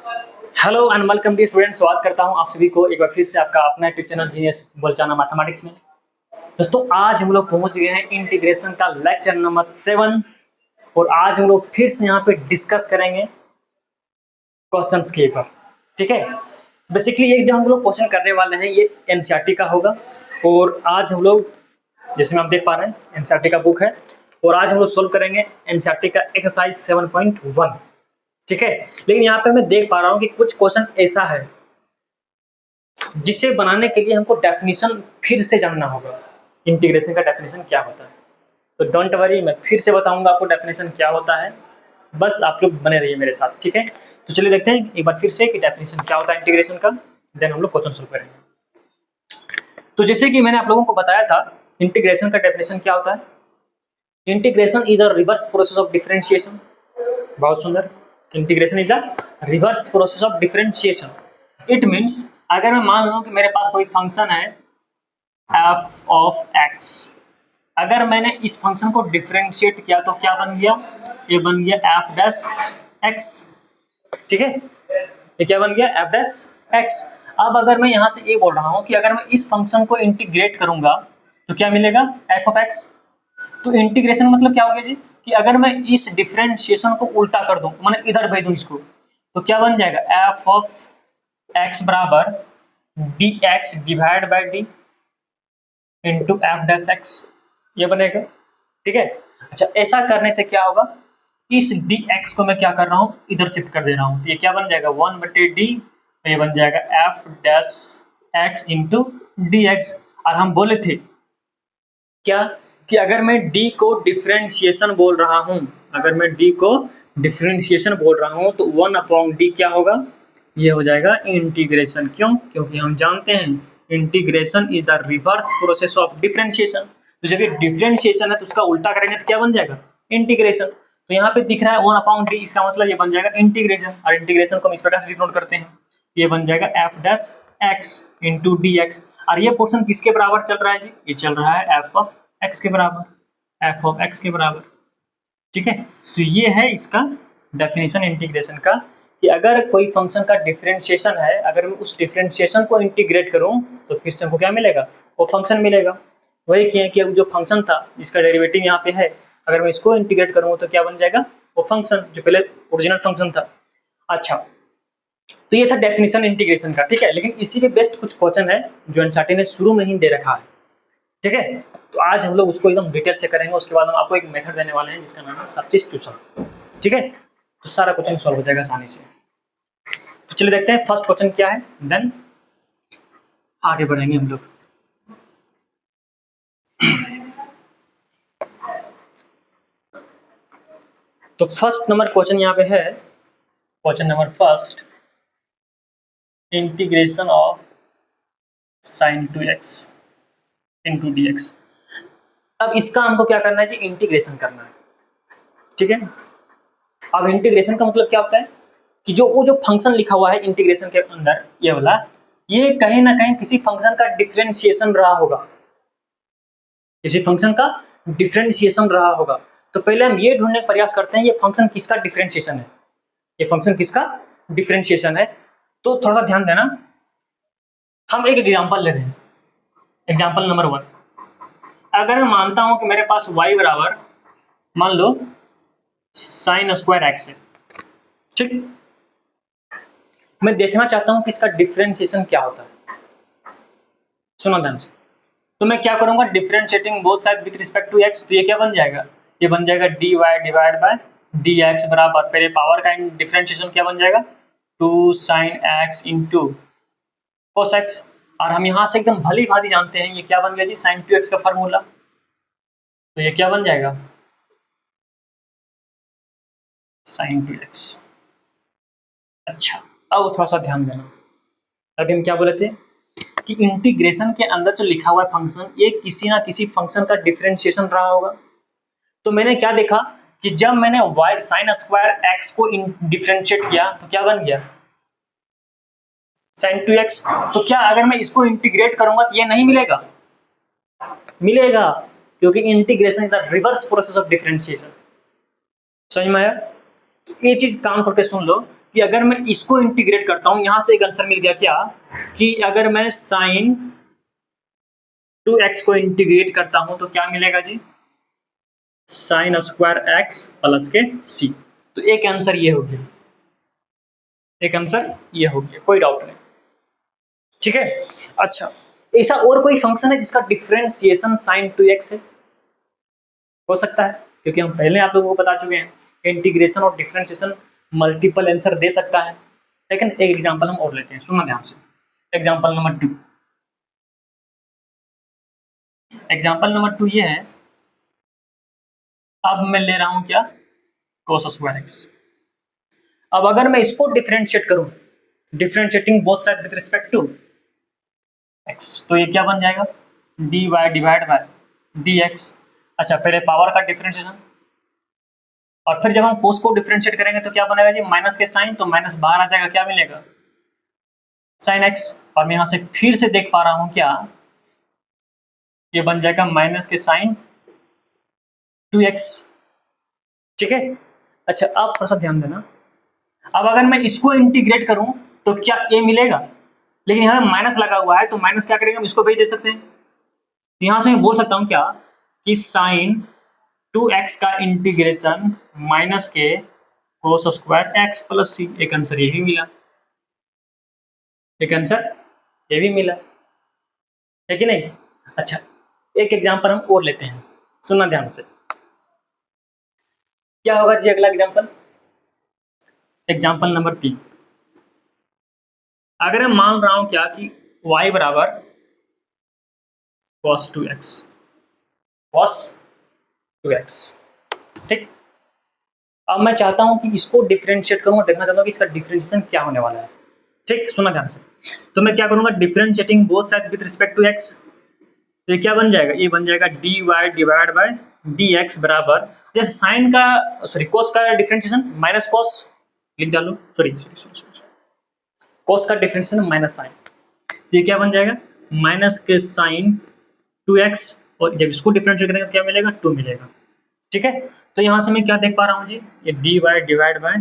Hello and welcome dear student. स्वागत करता हूं आप सभी को एक बार फिर से आपका अपना यूट्यूब चैनल जीनियस बोलचाना मैथमेटिक्स में। दोस्तों आज हम लोग पहुंच गए हैं इंटीग्रेशन का लेक्चर नंबर 7 और आज हम लोग फिर से यहां पे डिस्कस करेंगे क्वेश्चंस के ऊपर। ठीक है, बेसिकली ये जो हम लोग क्वेश्चन करने वाले हैं ये एनसीईआरटी का होगा और आज हम लोग जैसे में आप देख पा रहे हैं एनसीईआरटी का बुक है और आज हम लोग सोल्व करेंगे एनसीईआरटी का एक्सरसाइज 7.1। ठीक है, लेकिन यहाँ पे मैं देख पा रहा हूँ कि कुछ क्वेश्चन ऐसा है जिसे बनाने के लिए हमको डेफिनेशन फिर से जानना होगा। इंटीग्रेशन का डेफिनेशन क्या होता है, तो डोंट वरी, मैं फिर से बताऊंगा आपको डेफिनेशन क्या होता है। बस आप लोग बने रहिए मेरे साथ। ठीक है, तो चलिए देखते हैं एक बार फिर से कि डेफिनेशन क्या होता है इंटीग्रेशन का, देन हम लोग क्वेश्चन सोल्व करेंगे। तो जैसे कि मैंने आप लोगों को बताया था इंटीग्रेशन का डेफिनेशन क्या होता है। Integration is the reverse process of differentiation. बहुत सुंदर। Integration is the reverse process of differentiation. It means अगर मैं मान लूं कि मेरे पास कोई फंक्शन है f ऑफ x, अगर मैंने इस फंक्शन को डिफरेंशिएट किया तो क्या बन गया, ये बन गया f डैश x। ठीक है, ये क्या बन गया f डैश x। अब अगर मैं यहां से ये बोल रहा हूं कि अगर मैं इस फंक्शन को इंटीग्रेट करूंगा तो क्या मिलेगा f ऑफ x। तो इंटीग्रेशन मतलब क्या हो गया जी कि अगर मैं इस डिफरेंशिएशन को उल्टा कर दूं, मैंने इधर भेज दूं इसको, तो क्या बन जाएगा f ऑफ x बराबर dx divide by d into F dash x, ये बनेगा। ठीक है, अच्छा ऐसा करने से क्या होगा, इस dx को मैं क्या कर रहा हूँ इधर शिफ्ट कर दे रहा हूँ, तो ये क्या बन जाएगा 1/d, तो ये बन जाएगा F dash x into D x. और हम बोले थे क्या कि अगर मैं d को डिफरेंशिएशन बोल रहा हूं, अगर मैं d को डिफरेंशिएशन बोल रहा हूं तो 1/d क्या होगा, ये हो जाएगा इंटीग्रेशन। क्यों? क्योंकि हम जानते हैं integration is the reverse process of differentiation. तो जब ये डिफरेंशिएशन है तो उसका उल्टा करेंगे तो क्या बन जाएगा इंटीग्रेशन। तो यहाँ पे दिख रहा है 1/d, इसका मतलब ये बन जाएगा इंटीग्रेशन। और इंटीग्रेशन को हम इस प्रकार से डिनोट करते हैं, ये बन जाएगा F dash x into D x. और ये पोर्शन किसके बराबर चल रहा है जी, ये चल रहा है एफ ऑफ एक्स के बराबर, एफ ऑफ एक्स के बराबर। ठीक है, तो ये है इसका डेफिनेशन इंटीग्रेशन का कि अगर कोई फंक्शन का डिफरेंशिएशन है, अगर मैं उस डिफरेंशिएशन को इंटीग्रेट करूं तो फिर से हमको क्या मिलेगा, वो फंक्शन मिलेगा। वही किया कि जो फंक्शन था जिसका डेरिवेटिव यहाँ पे है, अगर मैं इसको इंटीग्रेट करूँ तो क्या बन जाएगा, वो फंक्शन जो पहले ओरिजिनल फंक्शन था। अच्छा, तो ये था डेफिनेशन इंटीग्रेशन का। ठीक है, लेकिन इसी पे बेस्ट कुछ क्वेश्चन है जो एनसीईआरटी ने शुरू में ही दे रखा है। ठीक है, तो आज हम लोग उसको एकदम डिटेल से करेंगे। उसके बाद हम आपको एक मेथड देने वाले हैं जिसका नाम है सब्स्टिट्यूशन। ठीक है, तो सारा क्वेश्चन सॉल्व हो जाएगा आसानी से। तो चलिए देखते हैं फर्स्ट क्वेश्चन क्या है, देन आगे बढ़ेंगे हम लोग। तो फर्स्ट नंबर क्वेश्चन यहाँ पे है, question number first, integration of sin 2x into D x. अब इसका हमको क्या करना है जी, इंटीग्रेशन करना है। ठीक है, अब इंटीग्रेशन का मतलब क्या होता है कि जो वो जो फंक्शन लिखा हुआ है इंटीग्रेशन के अंदर ये वाला, ये कहीं ना कहीं किसी फंक्शन का डिफरेंशिएशन रहा होगा, किसी फंक्शन का डिफरेंशिएशन रहा होगा। तो पहले हम ये ढूंढने का प्रयास करते हैं ये फंक्शन किसका डिफरेंशिएशन है, ये फंक्शन किसका डिफरेंशिएशन है। तो थोड़ा सा ध्यान देना, हम एक एग्जांपल ले रहे हैं। एग्जांपल नंबर 1, अगर मैं मानता हूं कि मेरे पास y बराबर मान लो sin स्क्वायर एक्स है। ठीक, मैं देखना चाहता हूं कि इसका डिफरेंशिएशन क्या होता है। सुनो ध्यान से, तो मैं क्या करूंगा, differentiating both side with respect to x, तो ये क्या बन जाएगा, ये बन जाएगा dy डिवाइड बाय dx बराबर पहले पावर का डिफरेंशिएशन क्या बन जाएगा 2 sin x into cos x। और हम यहाँ से एकदम भली भांति जानते हैं ये क्या बन गया जी sin 2x का फार्मूला, तो ये क्या बन जाएगा sin 2x। अच्छा, अब थोड़ा सा ध्यान देना, अभी हम क्या बोले थे कि इंटीग्रेशन के अंदर जो लिखा हुआ है फंक्शन, ये किसी ना किसी फंक्शन का डिफरेंशिएशन रहा होगा। तो मैंने क्या देखा कि जब मैंने y sin स्क्वायर x को डिफरेंशिएट किया तो क्या बन गया sin 2x। तो क्या अगर मैं इसको इंटीग्रेट करूंगा तो ये नहीं मिलेगा, मिलेगा, क्योंकि integration is the reverse process of differentiation. समझ में आया? तो ये चीज काम करके सुन लो कि अगर मैं इसको इंटीग्रेट करता हूं, यहां से एक आंसर मिल गया क्या, कि अगर मैं साइन 2x को इंटीग्रेट करता हूं तो क्या मिलेगा जी, साइन स्क्वायर एक्स प्लस के सी। तो एक आंसर ये हो गया, एक आंसर ये हो गया, कोई डाउट नहीं, ठीक है। अच्छा, ऐसा और कोई फंक्शन है जिसका डिफरेंशिएशन साइन 2x है? हो सकता है, क्योंकि हम पहले आप लोगों को बता चुके हैं इंटीग्रेशन और डिफरेंशिएशन मल्टीपल आंसर दे सकता है। लेकिन एक एग्जांपल हम और लेते हैं, सुनना ध्यान से। एग्जांपल नंबर 2, एग्जांपल नंबर 2 ये है, अब मैं ले रहा हूं क्या, cos स्क्वायर एक्स। अब अगर मैं इसको डिफरेंशिएट करूं, differentiating both side with respect to x, तो ये क्या बन जाएगा, dy डिवाइड बाय dx। अच्छा, पहले पावर का डिफरेंशिएशन, और फिर जब हम कोस को डिफरेंशिएट करेंगे तो क्या बनेगा जी, माइनस के साइन, तो माइनस बाहर आ जाएगा, क्या मिलेगा, साइन एक्स। और मैं यहां से फिर से देख पा रहा हूं क्या, ये बन जाएगा माइनस के साइन 2x, ठीक है। अच्छा, अब थोड़ा सा ध्यान देना, अब अगर मैं इसको इंटीग्रेट करूं तो क्या a मिलेगा, लेकिन यहाँ माइनस लगा हुआ है, तो माइनस क्या करेंगे, हम इसको भेज दे सकते हैं। तो यहां से मैं बोल सकता हूं क्या, कि साइन 2x का इंटीग्रेशन माइनस के कोस स्क्वायर एक्स प्लस सी। एक आंसर ये भी मिला, एक आंसर ये भी मिला, है कि नहीं। अच्छा, एक एग्जांपल हम और लेते हैं, सुनना ध्यान से। क्या होगा जी अगला एग्जांपल, एग्जांपल नंबर 3। अगर मैं मान रहा हूं क्या, कि y बराबर cos 2x, cos 2x, ठीक। अब मैं चाहता हूं कि इसको डिफरेंशिएट करूं और देखना चाहता हूं कि इसका डिफरेंशिएशन क्या होने वाला है, ठीक। सुना ध्यान से। तो मैं क्या करूंगा, differentiating both side with respect to x, तो ये क्या बन जाएगा, ये बन जाएगा dy डिवाइड बाय dx बराबर, जैसे साइन का, सॉरी कोस का डिफरेंशिएशन माइनस कोस लिख डालो, सॉरी कोस का डिफरेंशिएशन माइनस साइन, तो ये क्या बन जाएगा, माइनस के साइन 2x, और जब इसको डिफरेंशिएट करेंगे तो क्या मिलेगा, 2 मिलेगा, ठीक है। तो यहाँ से मैं क्या देख पा रहा हूँ जी, ये dy डिवाइड बाय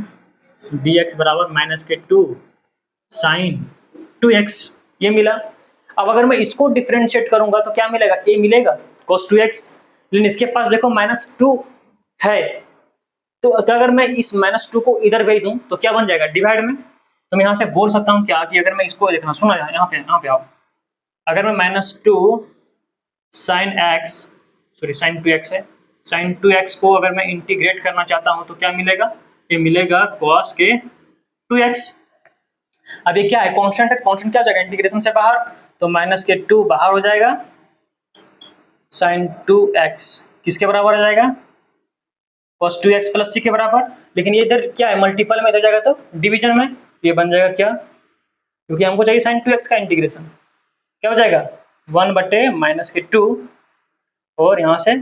dx बराबर माइनस के 2 साइन 2x, ये मिला। अब अगर मैं इसको डिफरेंशिएट करूंगा तो क्या मिलेगा, a मिलेगा cos 2x, लेकिन इसके पास देखो माइनस 2 है, तो अगर मैं इस माइनस 2 को इधर भेज दूं तो क्या बन जाएगा, डिवाइड में। तो मैं यहाँ से बोल सकता हूँ क्या, कि अगर मैं इसको देखना, सुना यहाँ पे आओ, अगर मैं minus 2 sine x, sorry sine 2x है, साइन 2x को अगर मैं इंटीग्रेट करना चाहता हूँ तो क्या मिलेगा, ये मिलेगा cos के 2x। अब ये क्या है, कांस्टेंट है, कांस्टेंट क्या हो जाएगा इंटीग्रेशन से बाहर, तो माइनस के 2 बाहर हो जाएगा, साइन 2x किसके बराबर आ जाएगा, cos 2x प्लस सी के बराबर। लेकिन ये इधर क्या है, मल्टीपल में इधर जाएगा तो डिवीजन में, ये बन जाएगा क्या, क्योंकि हमको चाहिए साइन 2x का इंटीग्रेशन, क्या हो जाएगा 1 बटे माइनस के 2, और यहाँ से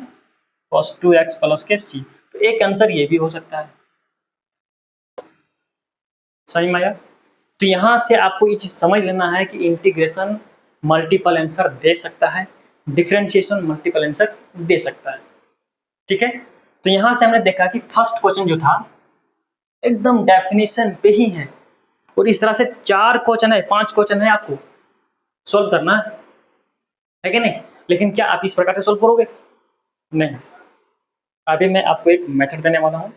cos 2x प्लस के सी। तो एक आंसर ये भी हो सकता है, सही में आया। तो यहाँ से आपको ये चीज समझ लेना है कि इंटीग्रेशन मल्टीपल आंसर दे सकता है, डिफरेंशिएशन मल्टीपल आंसर दे सकता है, ठीक है। तो यहाँ से हमने देखा कि फर्स्ट क्वेश्चन जो था एकदम डेफिनेशन पे ही है, और इस तरह से 4 क्वेश्चन है, 5 क्वेश्चन है, आपको सोल्व करना है कि नहीं। लेकिन क्या आप इस प्रकार से सोल्व करोगे, नहीं। अभी मैं आपको एक मेथड देने वाला हूँ,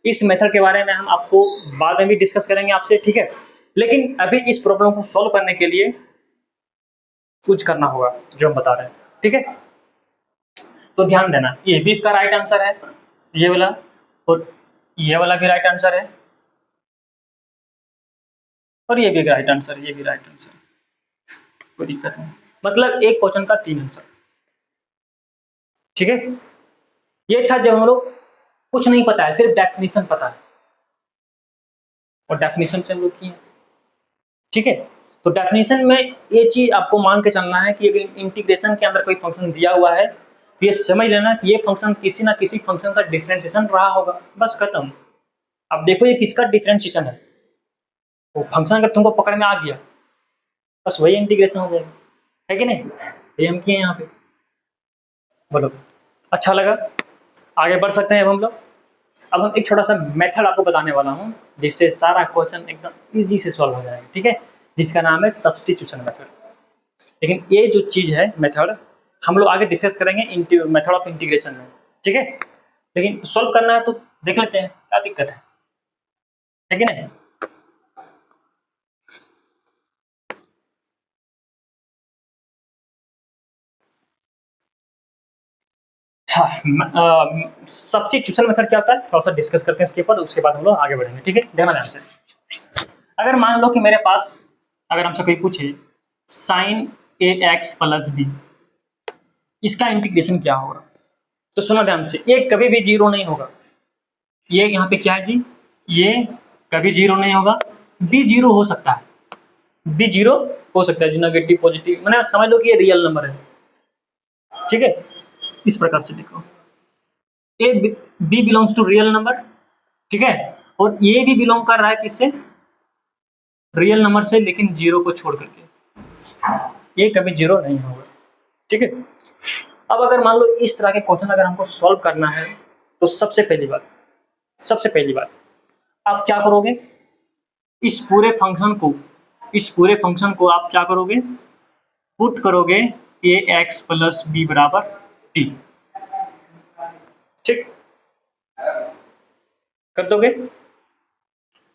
इस मेथड के बारे में हम आपको बाद में भी डिस्कस करेंगे आपसे, ठीक है। लेकिन अभी इस प्रॉब्लम को सॉल्व करने के लिए कुछ करना होगा जो हम बता रहे हैं, ठीक है। तो ध्यान देना, ये भी इसका राइट आंसर है, ये वाला, और ये वाला भी राइट आंसर है, और ये भी राइट आंसर, ये भी राइट आंसर, कोई दिक्कत नहीं। मतलब एक क्वेश्चन का 3 आंसर, ठीक है। ये था जब हम लोग कुछ नहीं पता है, सिर्फ डेफिनेशन पता है, और डेफिनेशन से हम लोग किए, ठीक है। तो डेफिनेशन में ये चीज आपको मान के चलना है कि अगर इंटीग्रेशन के अंदर कोई फंक्शन दिया हुआ है तो ये समझ लेना कि ये फंक्शन किसी ना किसी फंक्शन का डिफरेंशिएशन रहा होगा, बस खत्म। अब देखो ये किसका डिफरेंशिएशन है, वो फंक्शन अगर तुमको पकड़ में आ गया बस वही इंटीग्रेशन हो जाएगा, है कि नहीं। ये हम किए यहाँ पे, बोलो अच्छा लगा, आगे बढ़ सकते हैं अब हम लोग। अब हम एक छोटा सा मेथड आपको बताने वाला हूँ जिससे सारा क्वेश्चन एकदम इजी से सॉल्व हो जाएगा, ठीक है, जिसका नाम है सब्स्टिट्यूशन मेथड। लेकिन ये जो चीज़ है मेथड हम लोग आगे डिस्कस करेंगे मेथड ऑफ इंटीग्रेशन में, ठीक है। लेकिन सॉल्व करना है तो देख लेते हैं क्या दिक्कत है कि नहीं। हाँ, सब्स्टिट्यूशन मेथड क्या होता है थोड़ा सा डिस्कस करते हैं इसके ऊपर, उसके बाद हम लोग आगे बढ़ेंगे, ठीक है। देखना ध्यान से, अगर मान लो कि मेरे पास अगर हमसे कोई पूछे साइन ए एक्स प्लस बी, इसका इंटीग्रेशन क्या होगा, तो सुनो ध्यान से, ये कभी भी जीरो नहीं होगा। ये यहाँ पे क्या है जी, ये कभी जीरो नहीं होगा। बी जीरो हो सकता है, बी जीरो हो सकता है जी, नेगेटिव पॉजिटिव, मैंने समझ लो कि ये रियल नंबर है, ठीक है। इस प्रकार से लिखो, a b belongs to real number, ठीक है, और ये भी बिलोंग कर रहा है किससे, रियल नंबर से, लेकिन जीरो को छोड़ करके, ये कभी जीरो नहीं होगा, ठीक है। अब अगर मान लो इस तरह के क्वेश्चन अगर हमको सॉल्व करना है तो सबसे पहली बात आप क्या करोगे, इस पूरे फंक्शन को आप क्या करोगे, पुट करोगे ए एक्स प्लस बी बराबर टी, ठीक कर दोगे।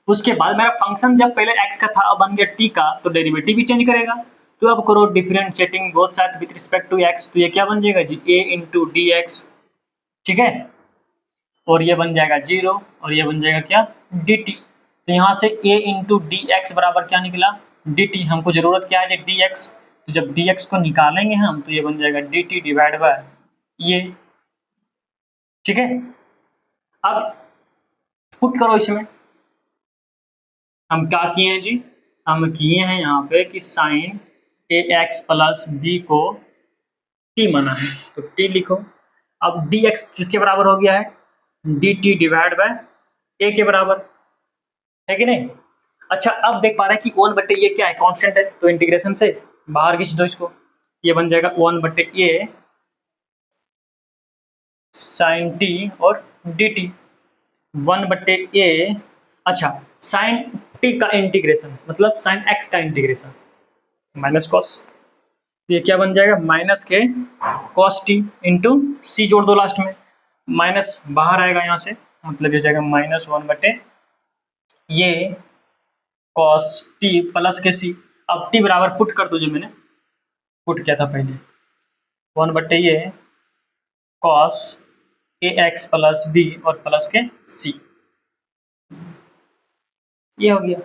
उसके बाद मेरा फंक्शन जब पहले x का था अब बन गया t का, तो डेरिवेटिव भी चेंज करेगा। तो अब करो differentiating both side with respect to x, तो ये क्या बन जाएगा जी, a इंटू डी एक्स, ठीक है, और ये बन जाएगा 0 और ये बन जाएगा क्या, dt। तो यहाँ से a इंटू डी एक्स बराबर क्या निकला, dt। हमको जरूरत क्या है जी, dx, तो जब dx को निकालेंगे हम तो ये बन जाएगा dt डिवाइड बाय ये, ठीक है। अब पुट करो इसमें, हम क्या किए हैं जी, हम किए हैं यहाँ पे कि साइन ए एक्स प्लस बी को टी माना है, तो टी लिखो। अब डी एक्स किसके बराबर हो गया है, डी टी डिवाइड बाय ए के बराबर, है कि नहीं। अच्छा अब देख पा रहे हैं कि वन बट्टे ये क्या है, कांस्टेंट है, तो इंटीग्रेशन से बाहर खींच दो इसको, ये बन जाएगा वन बट्टे ए साइन टी और डी टी, वन बट्टे ए, अच्छा साइन टी का इंटीग्रेशन मतलब साइन एक्स का इंटीग्रेशन माइनस कॉस, ये क्या बन जाएगा, माइनस के कॉस टी इंटू सी जोड़ दो लास्ट में, माइनस बाहर आएगा यहाँ से, मतलब ये जाएगा माइनस वन बटे ये कॉस टी प्लस के सी। अब टी बराबर पुट कर दो, जो मैंने पुट किया था पहले, वन बटे ये cos A x plus B और प्लस के सी, ये हो गया।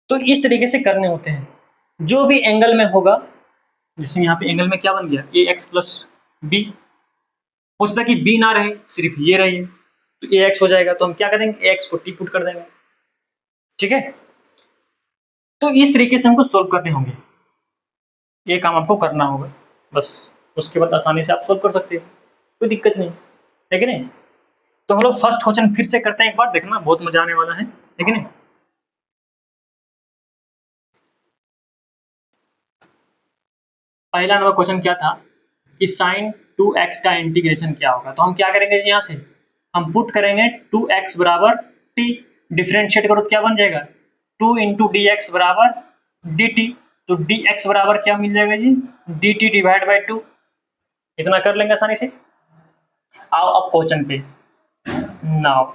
तो इस तरीके से करने होते हैं, जो भी एंगल में होगा, जैसे यहाँ पे एंगल में क्या बन गया, ए एक्स प्लस बी, हो सकता है कि बी ना रहे सिर्फ ये रहे, तो ए एक्स हो जाएगा, तो हम क्या करेंगे, ए एक्स को टी पुट कर देंगे, ठीक है। तो इस तरीके से हमको सोल्व करने होंगे, ये काम आपको करना होगा बस, उसके बाद आसानी से आप सोल्व कर सकते हो, कोई दिक्कत नहीं, है कि नहीं। तो हम लोग फर्स्ट क्वेश्चन फिर से करते हैं, एक बार देखना बहुत मजा आने वाला है कि नहीं। पहला नंबर क्वेश्चन क्या था कि साइन 2x का इंटीग्रेशन क्या होगा, तो हम क्या करेंगे यहाँ से, हम पुट करेंगे 2x बराबर t, डिफरेंशिएट करो तो क्या बन जाएगा, 2 इंटू डी एक्स बराबर डी टी, तो डी एक्स बराबर क्या मिल जाएगा जी, डी टी डिवाइड बाई 2, इतना कर लेंगे आसानी से। आओ अब क्वेश्चन पे, नाउ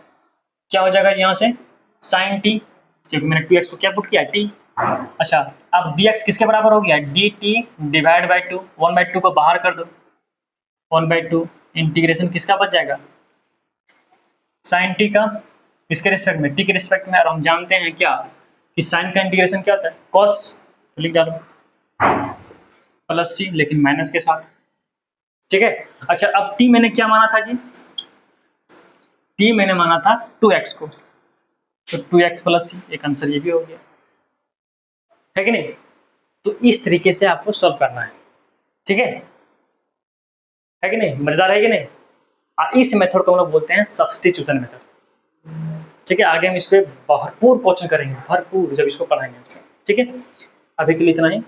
क्या हो जाएगा यहाँ से, साइन टी, क्योंकि मैंने 2x को क्या पुट किया, t, अच्छा अब dx किसके बराबर हो गया, dt डिवाइड बाई 2, 1/2 को बाहर कर दो, 1/2 इंटीग्रेशन किसका बच जाएगा, साइन टी का, किसके रिस्पेक्ट में, टी के रिस्पेक्ट में, और हम जानते हैं क्या कि साइन का इंटीग्रेशन क्या होता है, कॉस, तो लिख डालो प्लस सी लेकिन माइनस के साथ, ठीक है। अच्छा अब टी मैंने क्या माना था जी, टी मैंने माना था 2x को, तो 2x प्लस सी, एक आंसर ये भी हो गया, है कि नहीं। तो इस तरीके से आपको सॉल्व करना है, ठीक है कि नहीं, मजेदार है कि नहीं। इस मेथड को हम लोग बोलते हैं सब्स्टिट्यूशन मेथड, ठीक है। आगे हम इस पे भरपूर क्वेश्चन करेंगे, भरपूर जब इसको पढ़ाएंगे, ठीक है। अभी के लिए इतना ही,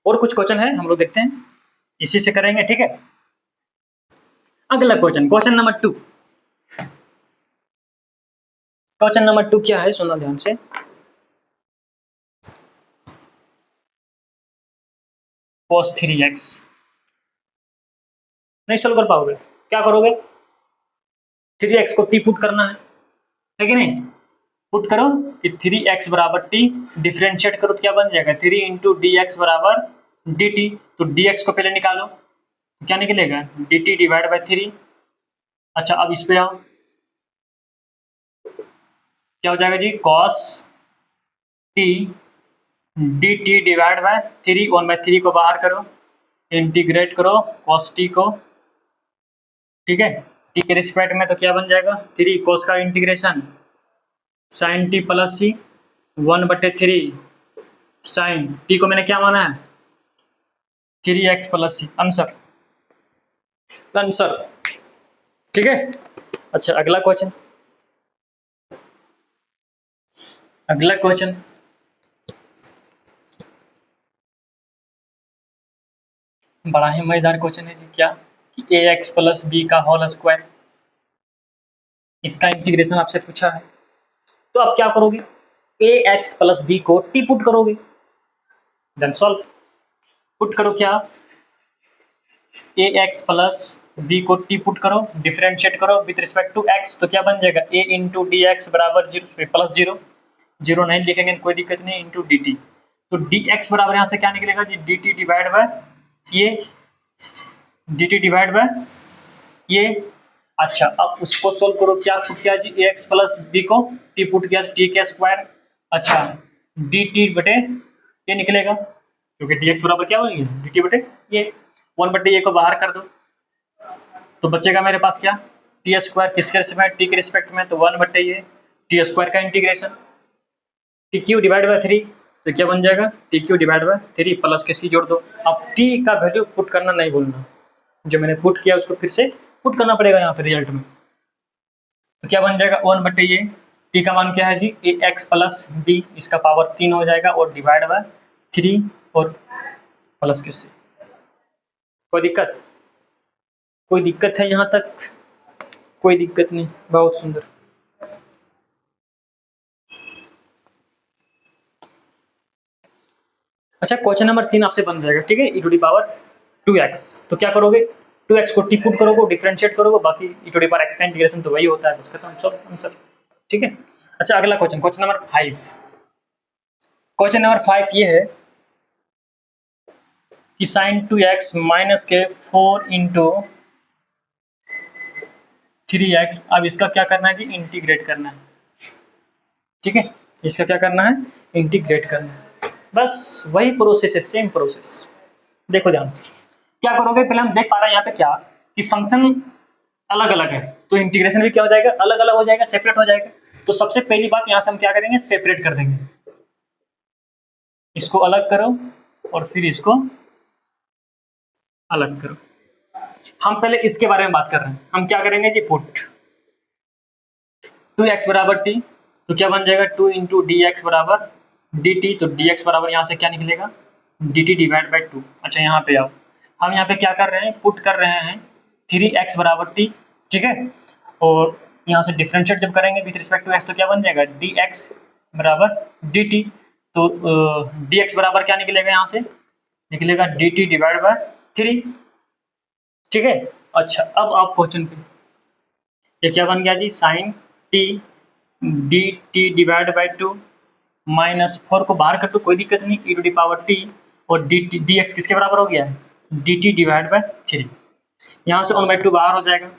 और कुछ क्वेश्चन है हम लोग देखते हैं, इसी से करेंगे, ठीक है। अगला question, question number 2, question number 2 क्या है, सुनना ध्यान से। cos 3x नहीं सोल्व कर पाओगे, क्या करोगे? 3x को t पुट करना है कि नहीं? पुट करो कि 3x बराबर t, डिफरेंशिएट करो तो क्या बन जाएगा 3 इंटू डी एक्स बराबर dt। तो dx को पहले निकालो तो क्या निकलेगा dt डिवाइड बाई 3। अच्छा अब इस पे आओ, क्या हो जाएगा जी cos t dt divide by 3, 1/3 को बाहर करो, इंटीग्रेट करो cos t को, ठीक है। t के रिस्पेक्ट में तो क्या बन जाएगा 3 cos का integration sin t plus c 1/3 sin t को मैंने क्या माना है 3x plus c, answer answer, ठीक है। अच्छा अगला क्वेश्चन, अगला क्वेश्चन बड़ा ही मजेदार क्वेश्चन है जी। क्या कि ax प्लस बी का होल स्क्वायर, इसका इंटीग्रेशन आपसे पूछा है। तो आप क्या करोगे ax प्लस बी को t पुट करोगे, देन सॉल्व। पुट करो क्या ax प्लस बी को t पुट करो, डिफरेंशिएट करो विद रिस्पेक्ट टू x, तो क्या बन जाएगा a इंटू डी एक्स बराबर 0 प्लस 0, 0 नहीं लिखेंगे कोई दिक्कत नहीं, इंटू डी टी। तो डी एक्स बराबर यहाँ से क्या निकलेगा G D T divide by ये, डी टी डिवाइड बाय ये। अच्छा अब उसको सोल्व करो, क्या पुट किया जी ए एक्स प्लस बी को टी पुट किया टी के स्क्वायर, अच्छा डी टी बटे ये निकलेगा क्योंकि डी एक्स बराबर क्या होगी डी टी बटे ये, 1/ये को बाहर कर दो तो बचेगा मेरे पास क्या टी स्क्वायर, किसके रिस्पेक्ट में टी के रिस्पेक्ट में, तो 1/ये टी स्क्वायर का integration T Q divide by 3, तो क्या बन जाएगा T Q divide by 3 plus के सी जोड़ दो। अब टी का वैल्यू पुट करना नहीं भूलना, जो मैंने पुट किया उसको फिर से पुट करना पड़ेगा यहाँ पे रिजल्ट में। तो क्या बन जाएगा 1/ये, टी का मान क्या है जी ए एक्स प्लस बी, इसका पावर 3 हो जाएगा और डिवाइड बाय 3 और प्लस के सी। कोई दिक्कत, कोई दिक्कत है यहाँ तक? कोई दिक्कत नहीं, बहुत सुंदर। अच्छा क्वेश्चन नंबर 3 आपसे बन जाएगा, ठीक है, e to the power 2x। तो क्या करोगे 2x को टी पुट करोगे, डिफरेंशिएट करोगे, बाकी e to the power x का इंटीग्रेशन तो वही होता है, उसका तो आंसर, ठीक है। अच्छा अगला question, question number 5। Question number 5 ये है कि sin 2x माइनस के 4 इंटू 3x। अब इसका क्या करना है जी इंटीग्रेट करना है, ठीक है, इसका क्या करना है इंटीग्रेट करना है, बस वही प्रोसेस है, सेम प्रोसेस। देखो ध्यान से क्या करोगे, पहले हम देख पा रहे हैं यहाँ पे क्या कि फंक्शन अलग अलग है, तो इंटीग्रेशन भी क्या हो जाएगा अलग अलग हो जाएगा, सेपरेट हो जाएगा। तो सबसे पहली बात यहाँ से हम क्या करेंगे सेपरेट कर देंगे, इसको अलग करो और फिर इसको अलग करो। हम पहले इसके बारे में बात कर रहे हैं, हम क्या करेंगे जी पुट 2x बराबर t, तो क्या बन जाएगा 2 इंटू डी एक्स बराबर डी टी, तो डी एक्स बराबर यहाँ से क्या निकलेगा डी टी डिवाइड बाई 2। अच्छा यहाँ पे आओ, हम यहाँ पे क्या कर रहे हैं पुट कर रहे हैं 3x बराबर t, ठीक है, और यहाँ से डिफरेंशिएट जब करेंगे विथ रिस्पेक्ट टू x तो क्या बन जाएगा डी एक्स बराबर डी टी। तो डी एक्स बराबर क्या निकलेगा यहाँ से निकलेगा डी टी डिवाइड बाय 3, ठीक है। अच्छा अब आप क्वेश्चन पे, ये क्या बन गया G sine T D T divide by 2 minus 4 को बाहर कर दो कोई दिक्कत नहीं, E to the power T और डी टी डी एक्स किसके बराबर हो गया है डी टी डिवाइड बाई 3। यहाँ से 1/2 बाहर हो जाएगा,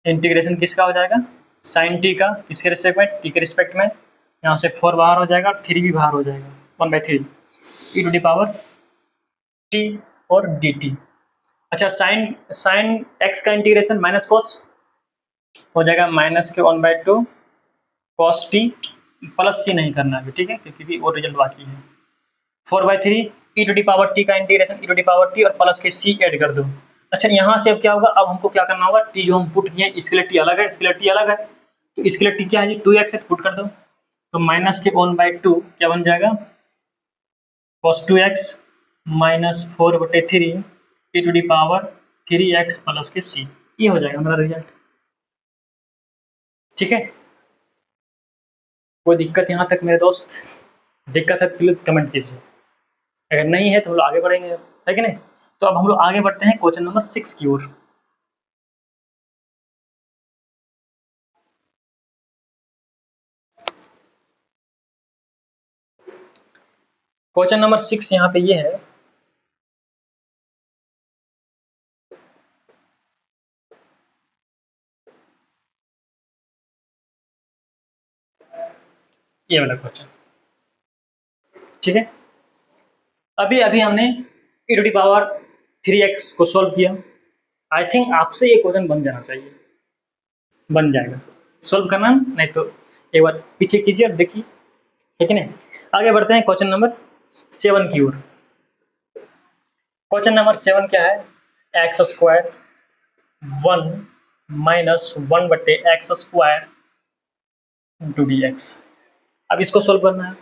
इंटीग्रेशन किसका हो जाएगा साइन टी का, किसके रिस्पेक्ट में टी के रिस्पेक्ट में, यहाँ से 4 बाहर हो जाएगा और 3 भी बाहर हो जाएगा, 1/3 ई टू डी पावर टी और डी टी। अच्छा साइन एक्स का इंटीग्रेशन माइनस कोस हो जाएगा माइनस के 1/2 कॉस टी प्लस सी नहीं करना है, ठीक है, क्योंकि वो रिजल्ट बाकी है। 4/3 e to the power t का integration e to the power T और प्लस के सी ऐड कर दो। अच्छा यहाँ से अब क्या होगा, अब हमको क्या करना होगा टी जो हम पुट किए इसके लिए टी अलग है, इसके लिए टी अलग है, तो इसके लिए टी क्या है जी 2x पुट कर दो, तो माइनस के 1/2 क्या बन जाएगा cos 2x minus 4/3 e to the power 3x plus के सी, ये हो जाएगा हमारा रिजल्ट, ठीक है। कोई दिक्कत यहाँ तक मेरे दोस्त? दिक्कत है प्लीज कमेंट कीजिए, अगर नहीं है तो हम लोग आगे बढ़ेंगे, है कि नहीं? तो अब हम लोग आगे बढ़ते हैं क्वेश्चन नंबर 6 की ओर। क्वेश्चन नंबर 6 यहाँ पे ये है, ये वाला क्वेश्चन, ठीक है। अभी अभी हमने e to the power 3x को सॉल्व किया। आई थिंक आपसे ये क्वेश्चन बन जाना चाहिए, बन जाएगा। सॉल्व करना नहीं तो एक बार पीछे कीजिए और देखिए, ठीक है ना। आगे बढ़ते हैं क्वेश्चन नंबर 7 की ओर। क्वेश्चन नंबर 7 क्या है? X square 1 minus 1/x² into D x. अब इसको सॉल्व करना है।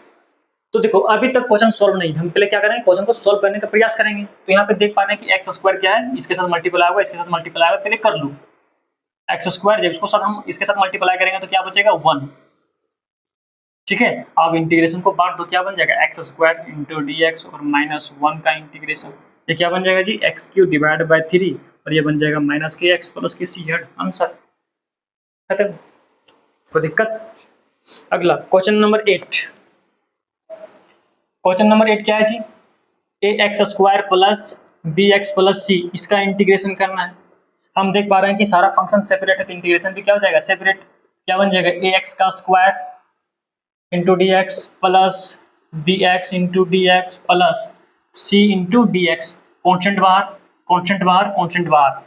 तो देखो अभी तक क्वेश्चन सॉल्व नहीं, हम पहले क्या करेंगे, क्वेश्चन को सॉल्व करने का प्रयास करेंगे। तो यहाँ पे देख पा रहे हैं कि एक्स स्क्वायर क्या है, इसके साथ मल्टीप्लाई होगा, इसके साथ मल्टीप्लाई होगा, पहले कर लो एक्स स्क्वायर। जब इसको साथ हम इसके साथ मल्टीप्लाई करेंगे तो क्या बचेगा? 1, ठीक है। अब इंटीग्रेशन को बांट दो, क्या बन जाएगा? X square into D x और माइनस 1 का इंटीग्रेशन, ये क्या बन जाएगा जी? एक्स क्यू डिवाइड बाई 3 और ये बन जाएगा माइनस के एक्स प्लस के सी हेड। आंसर खत्म, कोई दिक्कत? अगला क्वेश्चन नंबर 8। क्वेश्चन नंबर 8 क्या है जी? A X square plus B X plus C, इसका इंटीग्रेशन करना है। हम देख पा रहे हैं कि सारा फंक्शन सेपरेट है, तो इंटीग्रेशन भी क्या हो जाएगा? सेपरेट। क्या बन जाएगा? ए एक्स का square into D X plus B X into D X plus C into D X. Constant बाहर, कॉन्स्टेंट बाहर, कॉन्स्टेंट बाहर।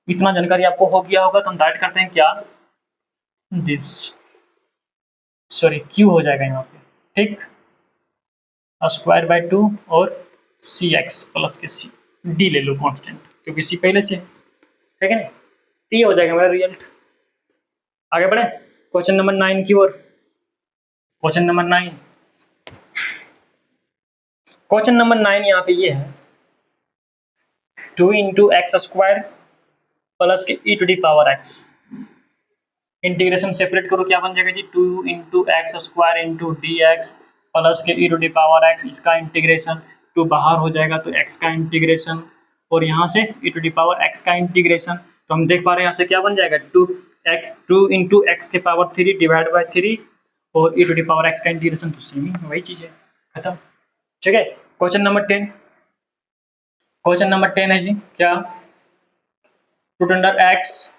इतना जानकारी आपको हो गया होगा, तो हम डायरेक्ट करते हैं क्या? दिस, सॉरी क्यू हो जाएगा यहाँ पे, ठीक। स्क्वायर बाई 2 और सी एक्स प्लस के सी, डी ले लो कांस्टेंट, क्योंकि सी पहले से, ठीक है ना। टी हो जाएगा मेरा रिजल्ट। आगे बढ़े क्वेश्चन नंबर 9 की ओर। क्वेश्चन नंबर 9, क्वेश्चन नंबर 9 यहाँ पे ये है 2 into x square plus K E to the power X. Integration separate करो, क्या बन जाएगा जी? 2 into x square into D X plus K E to the power X, इसका इंटीग्रेशन। 2 बाहर हो जाएगा तो x का इंटीग्रेशन और यहाँ से e to the power x का इंटीग्रेशन। तो हम देख पा रहे हैं यहाँ से क्या बन जाएगा? 2 इंटू एक्स के पावर 3 डिवाइड बाई 3 और e to the power x का इंटीग्रेशन, तो सेम ही वही चीज़ है, खत्म, ठीक है। क्वेश्चन नंबर 10, क्वेश्चन नंबर 10 है जी क्या? रूट अंडर x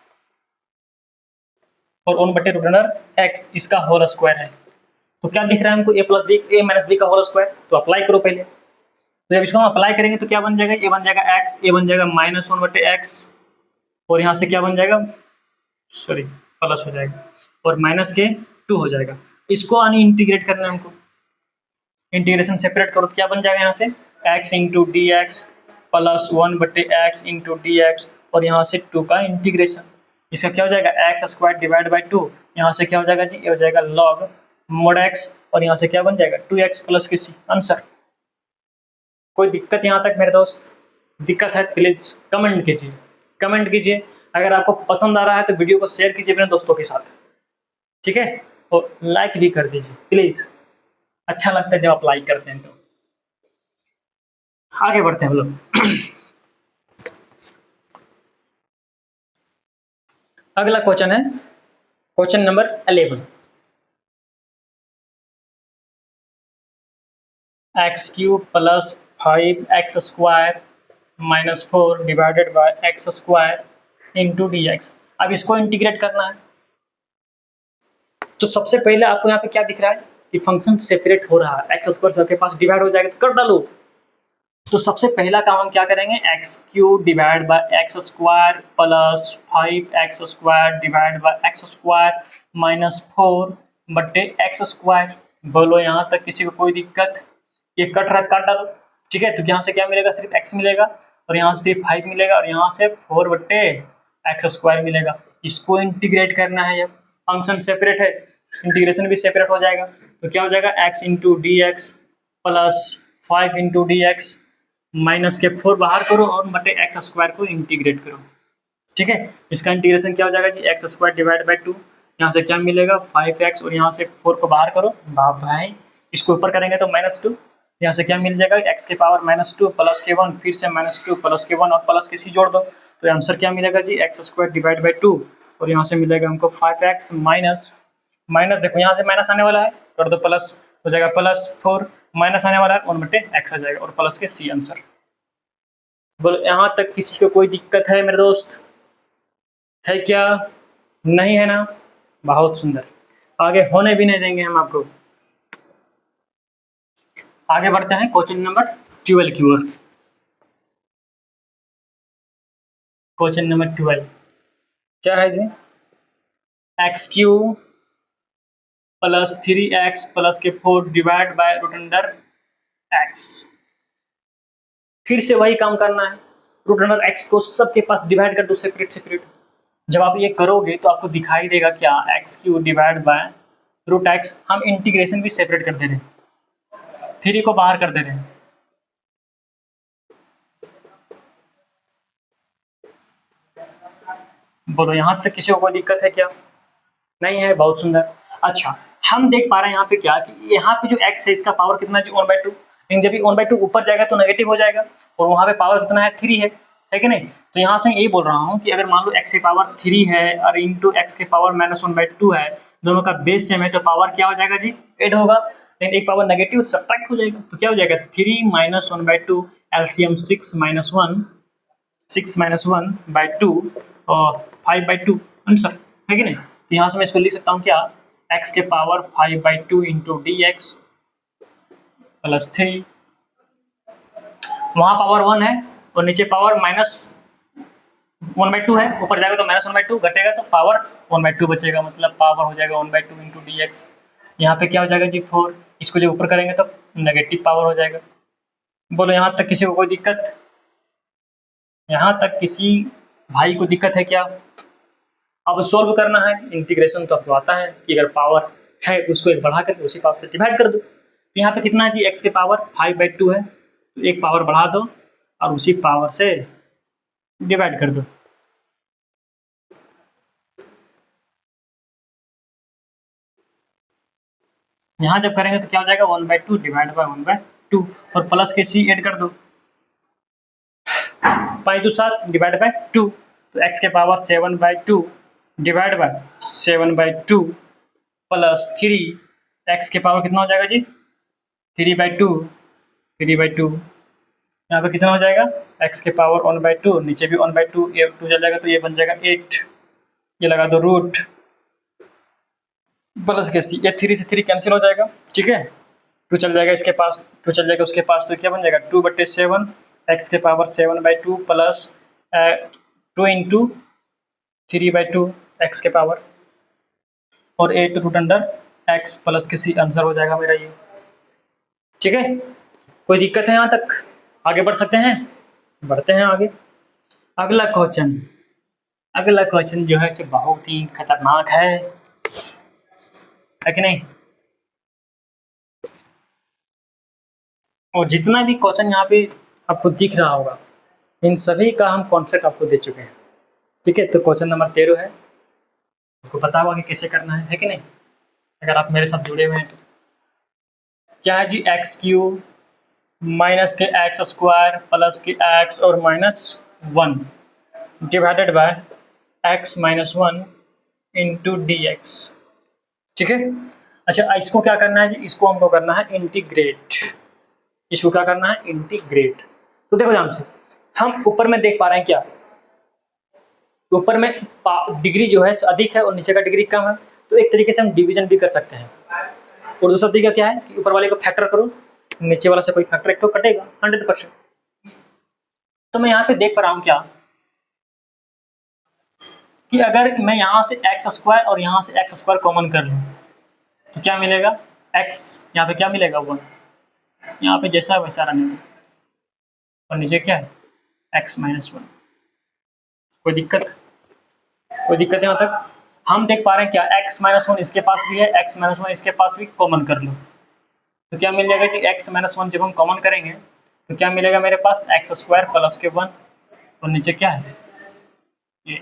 और 1/√x, इसका होल स्क्वायर है। तो क्या दिख रहा है हमको? a माइनस बी का होल स्क्वायर। तो अप्लाई करो पहले। तो जब इसको हम अप्लाई करेंगे तो क्या बन जाएगा? ये बन जाएगा x, ये बन जाएगा माइनस 1/x और यहाँ से क्या बन जाएगा? सॉरी प्लस हो जाएगा और माइनस के 2 हो जाएगा। इसको अन इंटीग्रेट करना है हमको। इंटीग्रेशन सेपरेट करो तो क्या बन जाएगा? यहाँ से x into D X plus 1/x into D x और यहाँ से 2 का इंटीग्रेशन। इसका क्या हो जाएगा? एक्स स्क्वायर डिवाइड बाई 2, यहाँ से क्या हो जाएगा जी? ये हो जाएगा लॉग मोड x और यहाँ से क्या बन जाएगा? 2x प्लस के सी। आंसर। कोई दिक्कत यहाँ तक मेरे दोस्त? दिक्कत है प्लीज कमेंट कीजिए, कमेंट कीजिए। अगर आपको पसंद आ रहा है तो वीडियो को शेयर कीजिए अपने दोस्तों के साथ, ठीक है, और लाइक भी कर दीजिए प्लीज, अच्छा लगता है जब आप लाइक करते हैं। तो आगे बढ़ते हैं हम लोग। अगला क्वेश्चन है question number 11। X cube plus 5x square minus 4 divided by x square into D x. अब इसको इंटीग्रेट करना है। तो सबसे पहले आपको यहाँ पे क्या दिख रहा है कि फंक्शन सेपरेट हो रहा है, एक्स स्क्वायर सबके पास डिवाइड हो जाएगा तो कर डालो। तो सबसे पहला काम हम क्या करेंगे? X cube divide by x square plus 5x square divide by x square minus 4/x square. बोलो यहाँ तक किसी को कोई दिक्कत? ये कट रहा है, काट डालो, ठीक है। तो यहाँ से क्या मिलेगा? सिर्फ x मिलेगा और यहाँ से सिर्फ 5 मिलेगा और यहाँ से 4/x स्क्वायर मिलेगा। इसको इंटीग्रेट करना है। जब फंक्शन सेपरेट है, इंटीग्रेशन भी सेपरेट हो जाएगा। तो क्या हो जाएगा? x into D X plus 5 into D x minus के 4 बाहर करो और बटे एक्स स्क्वायर को इंटीग्रेट करो, ठीक है। इसका इंटीग्रेशन क्या हो जाएगा जी? एक्स स्क्वायर डिवाइड बाई 2, यहाँ से क्या मिलेगा 5x और यहाँ से 4 को बाहर करो, भाई इसको ऊपर करेंगे तो -2, यहाँ से क्या मिल जाएगा x के पावर -2 प्लस के 1, फिर से -2 प्लस के 1 और प्लस के c जोड़ दो, तो आंसर क्या मिलेगा जी x² डिवाइड बाई 2, और यहाँ से मिलेगा हमको 5x माइनस देखो यहाँ से माइनस आने वाला है, कर दो प्लस हो जाएगा +4, माइनस आने वाला है 1/x आ जाएगा और प्लस के c आंसर। बोलो यहाँ तक किसी को कोई दिक्कत है मेरे दोस्त, है क्या? नहीं है ना? बहुत सुंदर, आगे होने भी नहीं देंगे हम आपको। आगे बढ़ते हैं क्वेश्चन नंबर 12 की ओर। क्वेश्चन नंबर 12 क्या है जी? x³ प्लस 3x प्लस के 4 divide by root under x। फिर से वही काम करना है, रूट अंडर x को सबके पास डिवाइड कर दो सेपरेट। जब आप ये करोगे तो आपको दिखाई देगा क्या, x³ divide by root x। हम इंटीग्रेशन भी सेपरेट कर दे रहे हैं, 3 को बाहर कर दे रहे हैं। बोलो यहाँ तक किसी को कोई दिक्कत है क्या? नहीं है, बहुत सुंदर। अच्छा, हम देख पा रहे हैं यहाँ पे क्या कि यहाँ पे जो x है इसका पावर कितना है 1/2, लेकिन जब भी 1/2 ऊपर जाएगा तो नेगेटिव हो जाएगा, और वहाँ पे पावर कितना है 3 है कि नहीं? तो यहाँ से मैं यही बोल रहा हूँ कि अगर मान लो x की पावर 3 है और इंटू x की पावर -1/2 है, दोनों का बेस सेम है, तो पावर क्या हो जाएगा जी? ऐड होगा, लेकिन एक पावर नेगेटिव सब्ट्रैक्ट हो जाएगा, तो क्या हो जाएगा 3 - 1/2 एलसीएम 6 - 1/2 और 5/2 आंसर, है कि नहीं? तो यहाँ से मैं इसको लिख सकता हूँ क्या, x के पावर 5/2 इंटू dx प्लस 3, वहाँ पावर 1 है और नीचे पावर -1/2 है, ऊपर जाएगा तो -1/2, घटेगा तो पावर 1/2 बचेगा, मतलब पावर हो जाएगा 1/2 इंटू dx। यहाँ पे क्या हो जाएगा जी 4, इसको जब ऊपर करेंगे तो नेगेटिव पावर हो जाएगा। बोलो यहाँ तक किसी को कोई दिक्कत? यहाँ तक किसी भाई को दिक्कत है क्या? अब सोल्व करना है, इंटीग्रेशन तो आपको आता है कि अगर पावर है उसको एक बढ़ा करके उसी पावर से डिवाइड कर दो। तो यहाँ पे कितना है जी, x के पावर 5/2 है, तो एक पावर बढ़ा दो और उसी पावर से डिवाइड कर दो। यहाँ जब करेंगे तो क्या हो जाएगा 1/2 डिवाइड बाय 1/2 और प्लस के c ऐड कर दो, 5 2 7 डिवाइड बाय 2, तो x के power 7/2 divide by 7/2 plus 3, x के पावर कितना हो जाएगा जी 3/2 यहाँ पे कितना हो जाएगा x के पावर 1/2, नीचे भी 1/2, ये 2 चल जाएगा तो ये बन जाएगा 8, ये लगा दो रूट प्लस के c, ये 3 से 3 कैंसिल हो जाएगा, ठीक है, 2 चल जाएगा इसके पास, 2 चल जाएगा उसके पास, तो क्या बन जाएगा 2/7, x के पावर 7/2 प्लस 2 इंटू 3/2 x के पावर और 8 रूट अंडर x प्लस के c आंसर हो जाएगा मेरा ये, ठीक है। कोई दिक्कत है यहाँ तक? आगे बढ़ सकते हैं? बढ़ते हैं आगे। अगला क्वेश्चन जो है बहुत ही खतरनाक है कि नहीं? और जितना भी क्वेश्चन यहाँ पे आपको दिख रहा होगा इन सभी का हम कॉन्सेप्ट आपको दे चुके हैं, ठीक है। तो क्वेश्चन नंबर 13 है, आपको पता होगा कि कैसे करना है कि नहीं, अगर आप मेरे साथ जुड़े हुए हैं तो। क्या है जी x³ माइनस के x² प्लस के x और -1 divided by x - 1 into dx, ठीक है। अच्छा, इसको क्या करना है जी, इसको हमको करना है इंटीग्रेट, इसको क्या करना है इंटीग्रेट। तो देखो ध्यान से, हम ऊपर में देख पा रहे हैं क्या, ऊपर में डिग्री जो है अधिक है और नीचे का डिग्री कम है, तो एक तरीके से हम डिवीजन भी कर सकते हैं। और दूसरा तरीका क्या है कि ऊपर वाले को फैक्टर करो, नीचे वाला से कोई फैक्टर एक तो कटेगा 100%। तो मैं यहाँ पे देख पा रहा हूँ क्या कि अगर मैं यहाँ से x² और यहाँ से x² कॉमन कर लूँ तो क्या मिलेगा, x यहाँ पे क्या मिलेगा 1, यहाँ पे जैसा है वैसा रहने दो, और नीचे क्या है x - 1। कोई दिक्कत है यहाँ तक? हम देख पा रहे हैं क्या x - 1 इसके पास भी है, x - 1 इसके पास भी, कॉमन कर लो तो क्या मिल जाएगा कि x - 1 जब हम कॉमन करेंगे तो क्या मिलेगा मेरे पास x² प्लस के 1 और नीचे क्या है ये,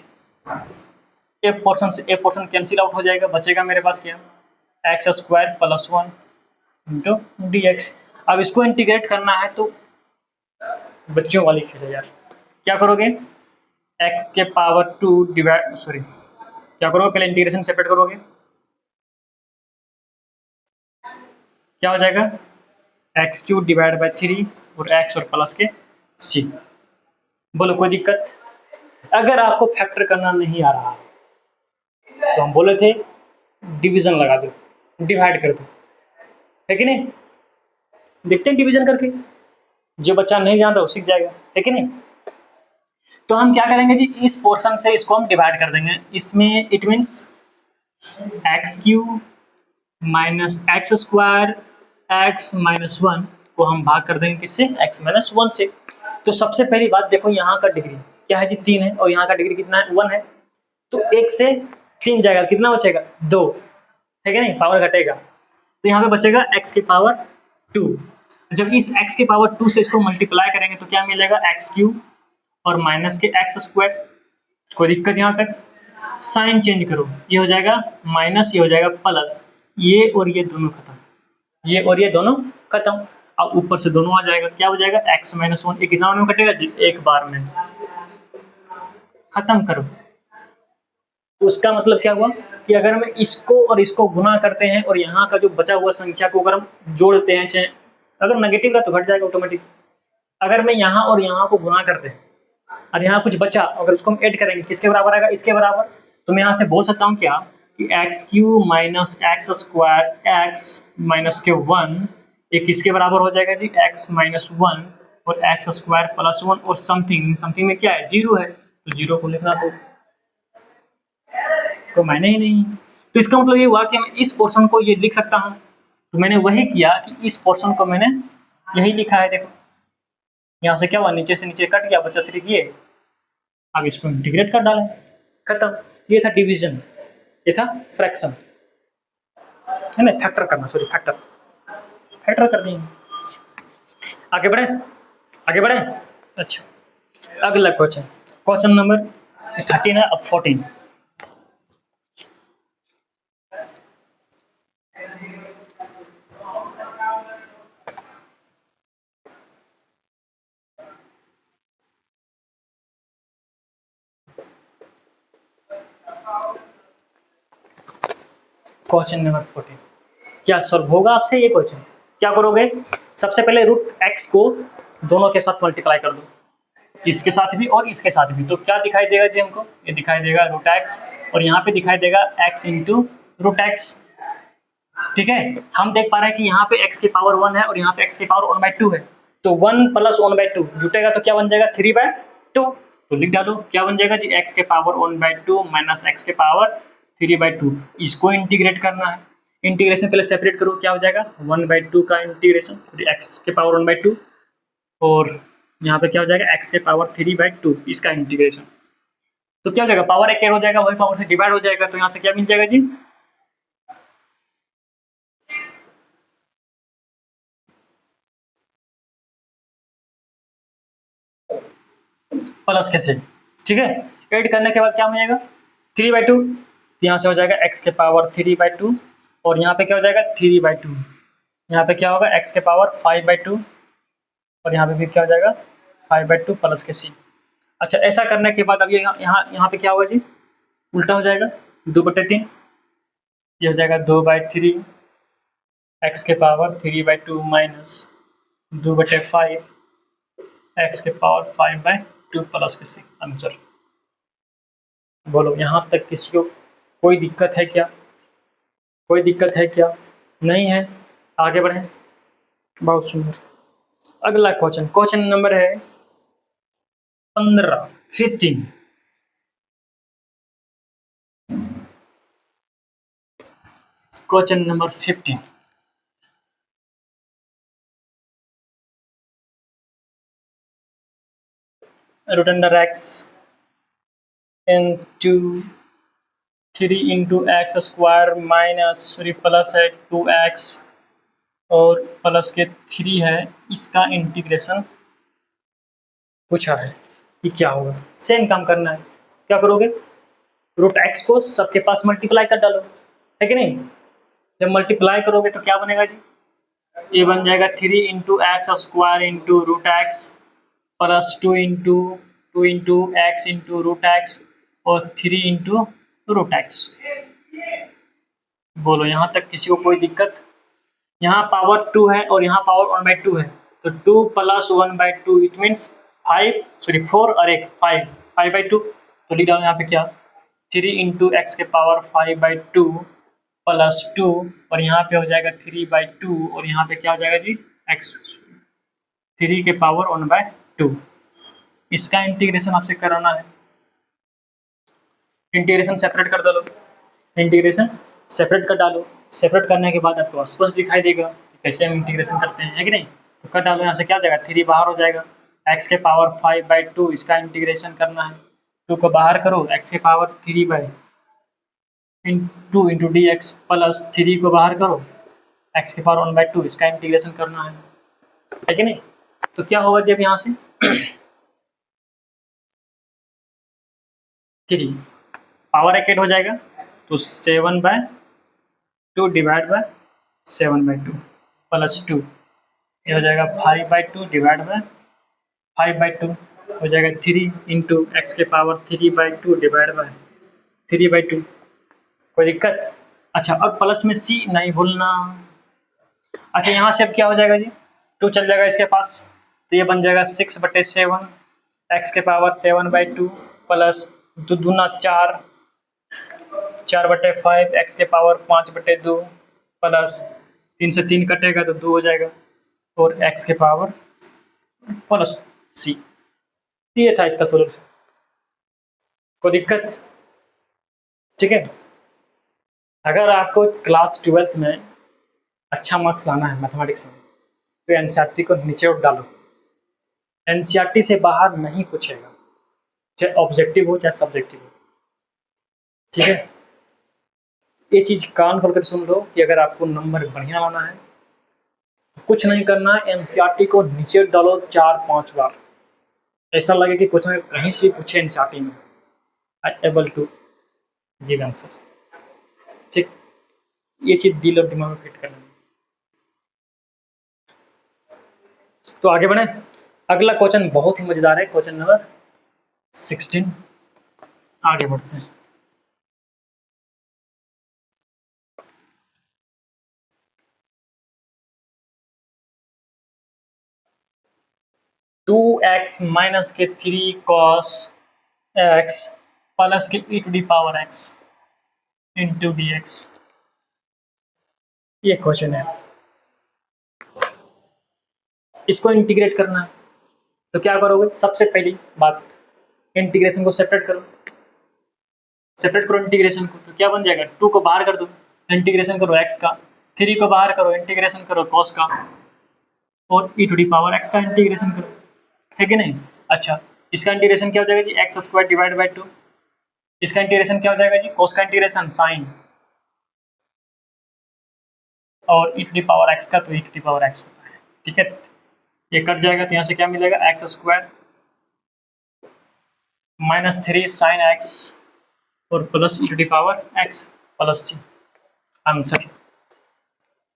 ए पोर्शन से ए पोर्शन कैंसिल आउट हो जाएगा, बचेगा मेरे पास क्या, x square plus 1 into D x. अब इसको इंटीग्रेट करना है तो बच्चों वाली खेल है यार, क्या करोगे, एक्स के पावर 2 डिवाइड, सॉरी क्या करोगे, पहले इंटीग्रेशन सेपरेट करोगे, क्या हो जाएगा, एक्स क्यूब डिवाइड बाई 3 और एक्स और प्लस के सी। बोलो कोई दिक्कत? अगर आपको फैक्टर करना नहीं आ रहा तो हम बोले थे डिवीजन लगा दो, डिवाइड कर दो, है कि नहीं? देखते हैं डिवीजन करके, जो बच्चा नहीं जान रहा वो सीख जाएगा, है कि नहीं? तो हम क्या करेंगे जी, इस पोर्शन से इसको हम डिवाइड कर देंगे, इसमें it means x cube minus x square x minus 1 को हम भाग कर देंगे किससे, एक्स माइनस 1 से। तो सबसे पहली बात देखो, यहाँ का डिग्री क्या है जी, 3 है, और यहाँ का डिग्री कितना है, 1 है। तो 1 से 3 जाएगा, कितना बचेगा, 2, है कि नहीं, पावर घटेगा, तो यहाँ पे बचेगा x की पावर 2। जब इस x की पावर 2 से इसको मल्टीप्लाई करेंगे तो क्या मिलेगा, एक्स क्यूब और माइनस के एक्स स्क्वायर। कोई दिक्कत यहाँ तक? साइन चेंज करो, ये हो जाएगा माइनस, ये हो जाएगा प्लस, ये और ये दोनों खत्म, ये और ये दोनों खत्म। अब ऊपर से दोनों आ जाएगा तो क्या हो जाएगा, x माइनस 1, एक कितना में कटेगा जी, एक बार में, खत्म करो। तो उसका मतलब क्या हुआ कि अगर हम इसको और इसको गुना करते हैं और यहाँ का जो बचा हुआ संख्या को अगर हम जोड़ते हैं, चाहे अगर नेगेटिव का तो घट जाएगा ऑटोमेटिक। अगर मैं यहाँ और यहाँ को गुना करते हैं और यहाँ कुछ बचा, अगर उसको हम ऐड करेंगे किसके बराबर आएगा, इसके बराबर। तो मैं यहाँ से बोल सकता हूँ क्या कि x Q minus x square x minus के 1 ये किसके बराबर हो जाएगा जी, एक्स माइनस 1 और एक्स स्क्वायर प्लस 1 और समथिंग, समथिंग में क्या है, 0 है, तो 0 को लिखना तो मायने ही नहीं। तो इसका मतलब ये हुआ कि मैं इस पोर्शन को ये लिख सकता हूँ, तो मैंने वही किया कि इस पोर्शन को मैंने यही लिखा है। देखो यहाँ से क्या हुआ, नीचे से नीचे कट गया, बचा सिर्फ ये, अब इसको इंटीग्रेट कर डालें, खत्म। ये था डिवीजन, ये था फ्रैक्शन, है ना, फैक्टर करना, सॉरी फैक्टर, फैक्टर कर देंगे। आगे बढ़े, आगे बढ़े। अच्छा अगला क्वेश्चन, क्वेश्चन नंबर 13 है, अब 14। क्वेश्चन नंबर 14 क्या सॉल्व होगा आपसे ये क्वेश्चन? क्या करोगे, सबसे पहले रूट एक्स को दोनों के साथ मल्टीप्लाई कर दो, इसके साथ भी और इसके साथ भी, तो क्या दिखाई देगा जी हमको, ये दिखाई देगा रूट एक्स, और यहाँ पे दिखाई देगा एक्स इंटू रूट एक्स। ठीक है, हम देख पा रहे हैं कि यहाँ पे x की पावर 1 है और यहाँ पे x की पावर 1/2 है, तो 1 प्लस 1/2 जुटेगा तो क्या बन जाएगा, 3/2। तो लिख डालो क्या बन जाएगा जी, x के पावर 1/2 माइनस x के पावर 3/2। इसको इंटीग्रेट करना है, इंटीग्रेशन पहले सेपरेट करो, क्या हो जाएगा 1/2 का इंटीग्रेशन, x के पावर 1/2 और यहाँ पे क्या हो जाएगा x के पावर 3/2, इसका इंटीग्रेशन। तो क्या हो जाएगा, पावर एक हो जाएगा, वही पावर से डिवाइड हो जाएगा, तो यहाँ से क्या मिल जाएगा जी, प्लस के से। ठीक है, ऐड करने के बाद क्या हो जाएगा 3/2, यहाँ से हो जाएगा x के पावर 3/2 और यहाँ पे क्या हो जाएगा 3/2, यहाँ पे क्या होगा x के पावर 5/2 और यहाँ पे भी क्या हो जाएगा 5/2 प्लस के c। अच्छा ऐसा करने के बाद अब ये यहाँ पे क्या होगा जी, उल्टा हो जाएगा 2/3, ये हो जाएगा 2/3 x के पावर 3/2 माइनस 2/5 x के पावर 5/2 प्लस के c आंसर। बोलो यहाँ तक किसी को कोई दिक्कत है क्या, कोई दिक्कत है क्या, नहीं है, आगे बढ़ें। बहुत सुंदर, अगला क्वेश्चन, क्वेश्चन नंबर है 15 15। Question number 15, root under x into 3 into x square minus sorry plus है 2x और प्लस के 3 है, इसका इंटीग्रेशन पूछा है कि क्या होगा। सेम काम करना है, क्या करोगे, रूट एक्स को सबके पास मल्टीप्लाई कर डालो, है कि नहीं। जब मल्टीप्लाई करोगे तो क्या बनेगा जी, ये बन जाएगा 3 into x square into root x plus 2 into x into root x और 3 इंटू रूट एक्स। बोलो यहाँ तक किसी को कोई दिक्कत। यहाँ पावर 2 है और यहाँ पावर 1/2 है, तो 2 प्लस 1/2 इट मीन्स 4 और एक 5/2। तो लिख डालो यहाँ पे क्या, 3 इंटू एक्स के पावर 5/2 प्लस 2 और यहाँ पे हो जाएगा 3/2 और यहाँ पे क्या हो जाएगा जी, एक्स 3 के पावर 1/2। इसका इंटीग्रेशन आपसे कराना है। इंटीग्रेशन सेपरेट कर डालो, इंटीग्रेशन सेपरेट कर डालो। सेपरेट करने के बाद आपको स्पष्ट दिखाई देगा कैसे हम इंटीग्रेशन करते हैं, है कि नहीं। तो कर डालो, यहाँ से क्या हो जाएगा, 3 बाहर हो जाएगा, एक्स के पावर 5/2 इसका इंटीग्रेशन करना है। 2 को बाहर करो, एक्स के power 3/2 into D X plus 3 को बाहर करो, एक्स के पावर 1/2 इसका इंटीग्रेशन करना है कि नहीं। तो क्या होगा जब यहाँ से 3 पावर एक ऐड हो जाएगा तो 7/2 डिवाइड बाय 7/2 प्लस 2 ये हो जाएगा 5/2 डिवाइड बाय 5/2 हो जाएगा 3 इंटू एक्स के पावर 3/2 डिवाइड बाय 3/2। कोई दिक्कत। अच्छा अब प्लस में सी नहीं भूलना। अच्छा यहाँ से अब क्या हो जाएगा जी, 2 चल जाएगा इसके पास, तो ये बन जाएगा 6/7 एक्स के पावर 7/2 प्लस 2 दूना 4 4/5 एक्स के पावर 5/2 प्लस 3 से 3 कटेगा तो 2 हो जाएगा और एक्स के पावर प्लस सी। ये था इसका सोल्यूशन। कोई दिक्कत। ठीक है, अगर आपको क्लास 12th में अच्छा मार्क्स लाना है मैथमेटिक्स में तो एनसीईआरटी को नीचे उठ डालो। एनसीईआरटी से बाहर नहीं पूछेगा, चाहे ऑब्जेक्टिव हो चाहे सब्जेक्टिव हो। ठीक है, ये चीज़ कान खोल कर सुन लो कि अगर आपको नंबर बढ़िया लाना है तो कुछ नहीं करना है, एनसीईआरटी को नीचे डालो 4-5 बार। ऐसा लगे कि कुछ ना कहीं से भी पूछे एनसीईआरटी में, I able to give answer. ठीक, ये चीज़ दिल और दिमाग में फिट करना है। तो आगे बढ़े। अगला क्वेश्चन बहुत ही मजेदार है, क्वेश्चन नंबर 16। आगे बढ़ते हैं। टू एक्स माइनस के 3 कॉस एक्स प्लस के e to the power x into D x, ये क्वेश्चन है। इसको इंटीग्रेट करना है तो क्या करोगे, सबसे पहली बात इंटीग्रेशन को सेपरेट करो। सेपरेट करो इंटीग्रेशन को, तो क्या बन जाएगा, 2 को बाहर कर दो, इंटीग्रेशन करो एक्स का, 3 को बाहर करो, इंटीग्रेशन करो कॉस का, और e to the power x का इंटीग्रेशन करो, है कि नहीं। अच्छा इसका इंटीग्रेशन क्या हो जाएगा जी, एक्स स्क्वायर डिवाइड बाई 2। इसका इंटीग्रेशन क्या हो जाएगा जी, कोस का इंटीग्रेशन साइन, और e to the power x का तो e to the power x होता है। ठीक है, ये कट जाएगा तो यहाँ से क्या मिलेगा, X square minus 3 sine X और plus e to the power X plus C, answer.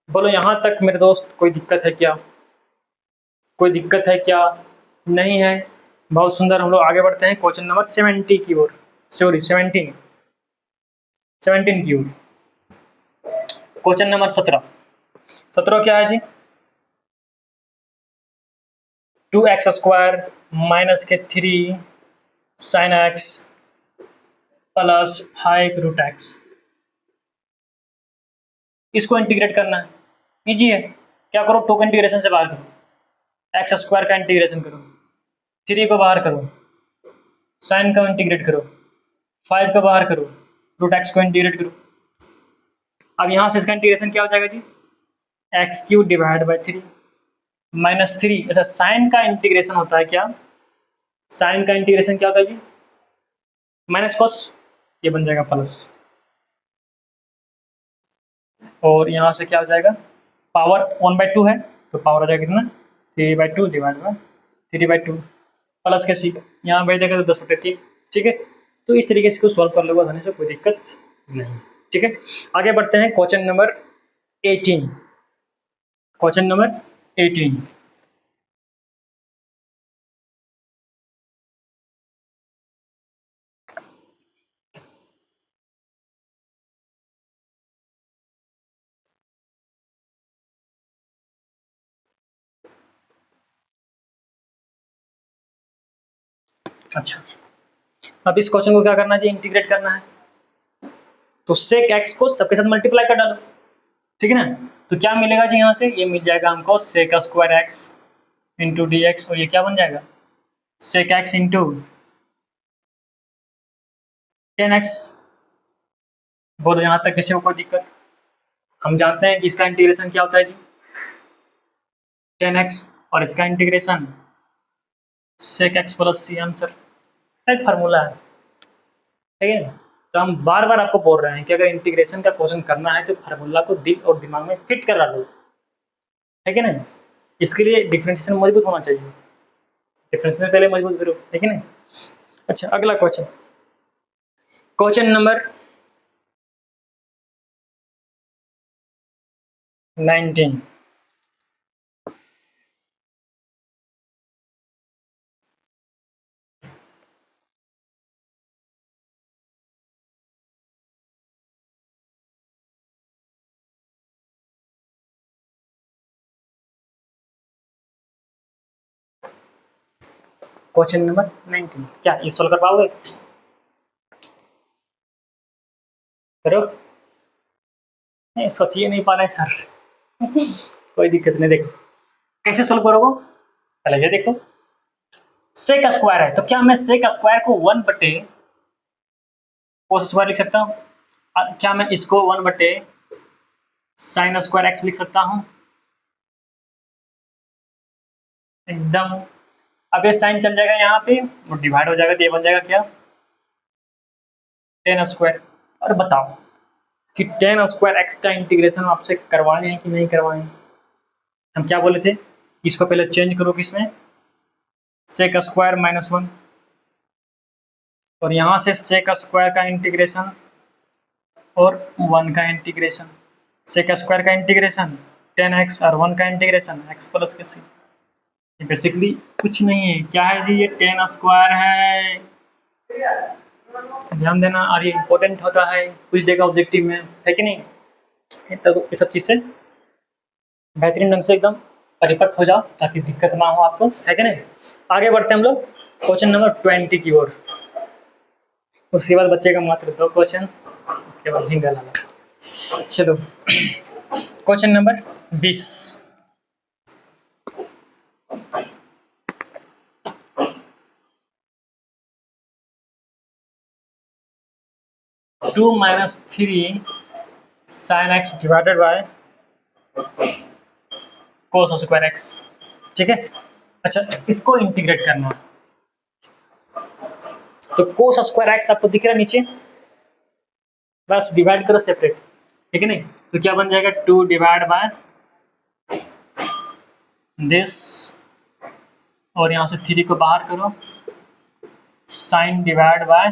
बोलो यहाँ तक मेरे दोस्त कोई दिक्कत है क्या, कोई दिक्कत है क्या, नहीं है। बहुत सुंदर, हम लोग आगे बढ़ते हैं क्वेश्चन नंबर 70 की ओर, सॉरी 17 की ओर। क्वेश्चन नंबर 17 क्या है जी, 2x स्क्वायर माइनस के 3 sine x plus 5 root x, इसको इंटीग्रेट करना है। इजी है, क्या करो, 2 का इंटीग्रेशन से बाहर करो, एक्स स्क्वायर का इंटीग्रेशन करो, 3 को बाहर करो, साइन का इंटीग्रेट करो, 5 को बाहर करो, रूट एक्स को इंटीग्रेट करो। अब यहाँ से इसका इंटीग्रेशन क्या हो जाएगा जी, X cube divide by 3 minus 3। अच्छा साइन का इंटीग्रेशन होता है क्या, साइन का इंटीग्रेशन क्या होता है जी, माइनस कॉस, ये बन जाएगा प्लस, और यहाँ से क्या हो जाएगा, पावर 1/2 है तो पावर हो जाएगा कितना, 3/2 डिवाइड बाई 3/2 प्लस के सी, यहाँ भेज देगा तो 10/3। ठीक है, तो इस तरीके से इसको सॉल्व कर लोगे आसानी से, कोई दिक्कत नहीं। ठीक है, आगे बढ़ते हैं क्वेश्चन नंबर 18। Question number 18। अच्छा, अब इस क्वेश्चन को क्या करना चाहिए, इंटीग्रेट करना है। तो sec x को सबके साथ मल्टीप्लाई कर डालो, ठीक है ना। तो क्या मिलेगा जी यहाँ से, ये मिल जाएगा हमको sec square x into D x, और ये क्या बन जाएगा sec x into ten x. बोलो यहाँ तक किसी को कोई दिक्कत। हम जानते हैं कि इसका इंटीग्रेशन क्या होता है जी, टेन एक्स, और इसका integration sec x plus C, answer एक फार्मूला है, ठीक है। तो हम बार बार आपको बोल रहे हैं कि अगर इंटीग्रेशन का क्वेश्चन करना है तो फार्मूला को दिल और दिमाग में फिट करा लो, है कि नहीं। इसके लिए डिफरेंशिएशन मजबूत होना चाहिए, डिफरेंशिएशन पहले मजबूत करो, है कि नहीं। अच्छा, अगला question, question number 19। Question number 19, क्या ये सोल्व कर पाओगे, करो। नहीं, सोचिए नहीं पा रहे सर। कोई दिक्कत नहीं, देखो कैसे सोल्व करोगे। पहले ये देखो, सेक स्क्वायर है, तो क्या मैं सेक स्क्वायर को 1 बटे कोस स्क्वायर लिख सकता हूँ। क्या मैं इसको 1 बटे साइन स्क्वायर एक्स लिख सकता हूँ, एकदम। अब ये साइन चल जाएगा यहाँ पे और डिवाइड हो जाएगा, तो ये बन जाएगा क्या, टेन स्क्वायर। और बताओ कि टेन स्क्वायर एक्स का इंटीग्रेशन आपसे करवाए हैं कि नहीं करवाए। हम क्या बोले थे, इसको पहले चेंज करो किसमें, सेक स्क्वायर -1, और यहाँ से सेक स्क्वायर का इंटीग्रेशन और 1 का इंटीग्रेशन, सेक स्क्वायर का इंटीग्रेशन 10x और 1 का इंटीग्रेशन x प्लस के सी। बेसिकली कुछ नहीं है, क्या है जी, ये 10 स्क्वायर है। ध्यान देना, और ये इंपॉर्टेंट होता है कुछ देगा ऑब्जेक्टिव में, है कि नहीं। तो ये सब चीज़ से बेहतरीन ढंग से एकदम परिपक्व हो जाओ ताकि दिक्कत ना हो आपको, है कि नहीं। आगे बढ़ते हैं हम लोग क्वेश्चन नंबर 20 की ओर। उसके बाद बच्चे का मात्र 2 क्वेश्चन, उसके बाद झिंगा लाना। चलो, question number 20। Two minus 3 sine x divided by cos square x, ठीक है। अच्छा, इसको इंटीग्रेट करना है, तो कोस स्क्वायर एक्स आपको दिख रहा है नीचे, बस डिवाइड करो सेपरेट, ठीक है नहीं। तो क्या बन जाएगा, 2 डिवाइड बाय दिस, और यहाँ से 3 को बाहर करो, sine divide by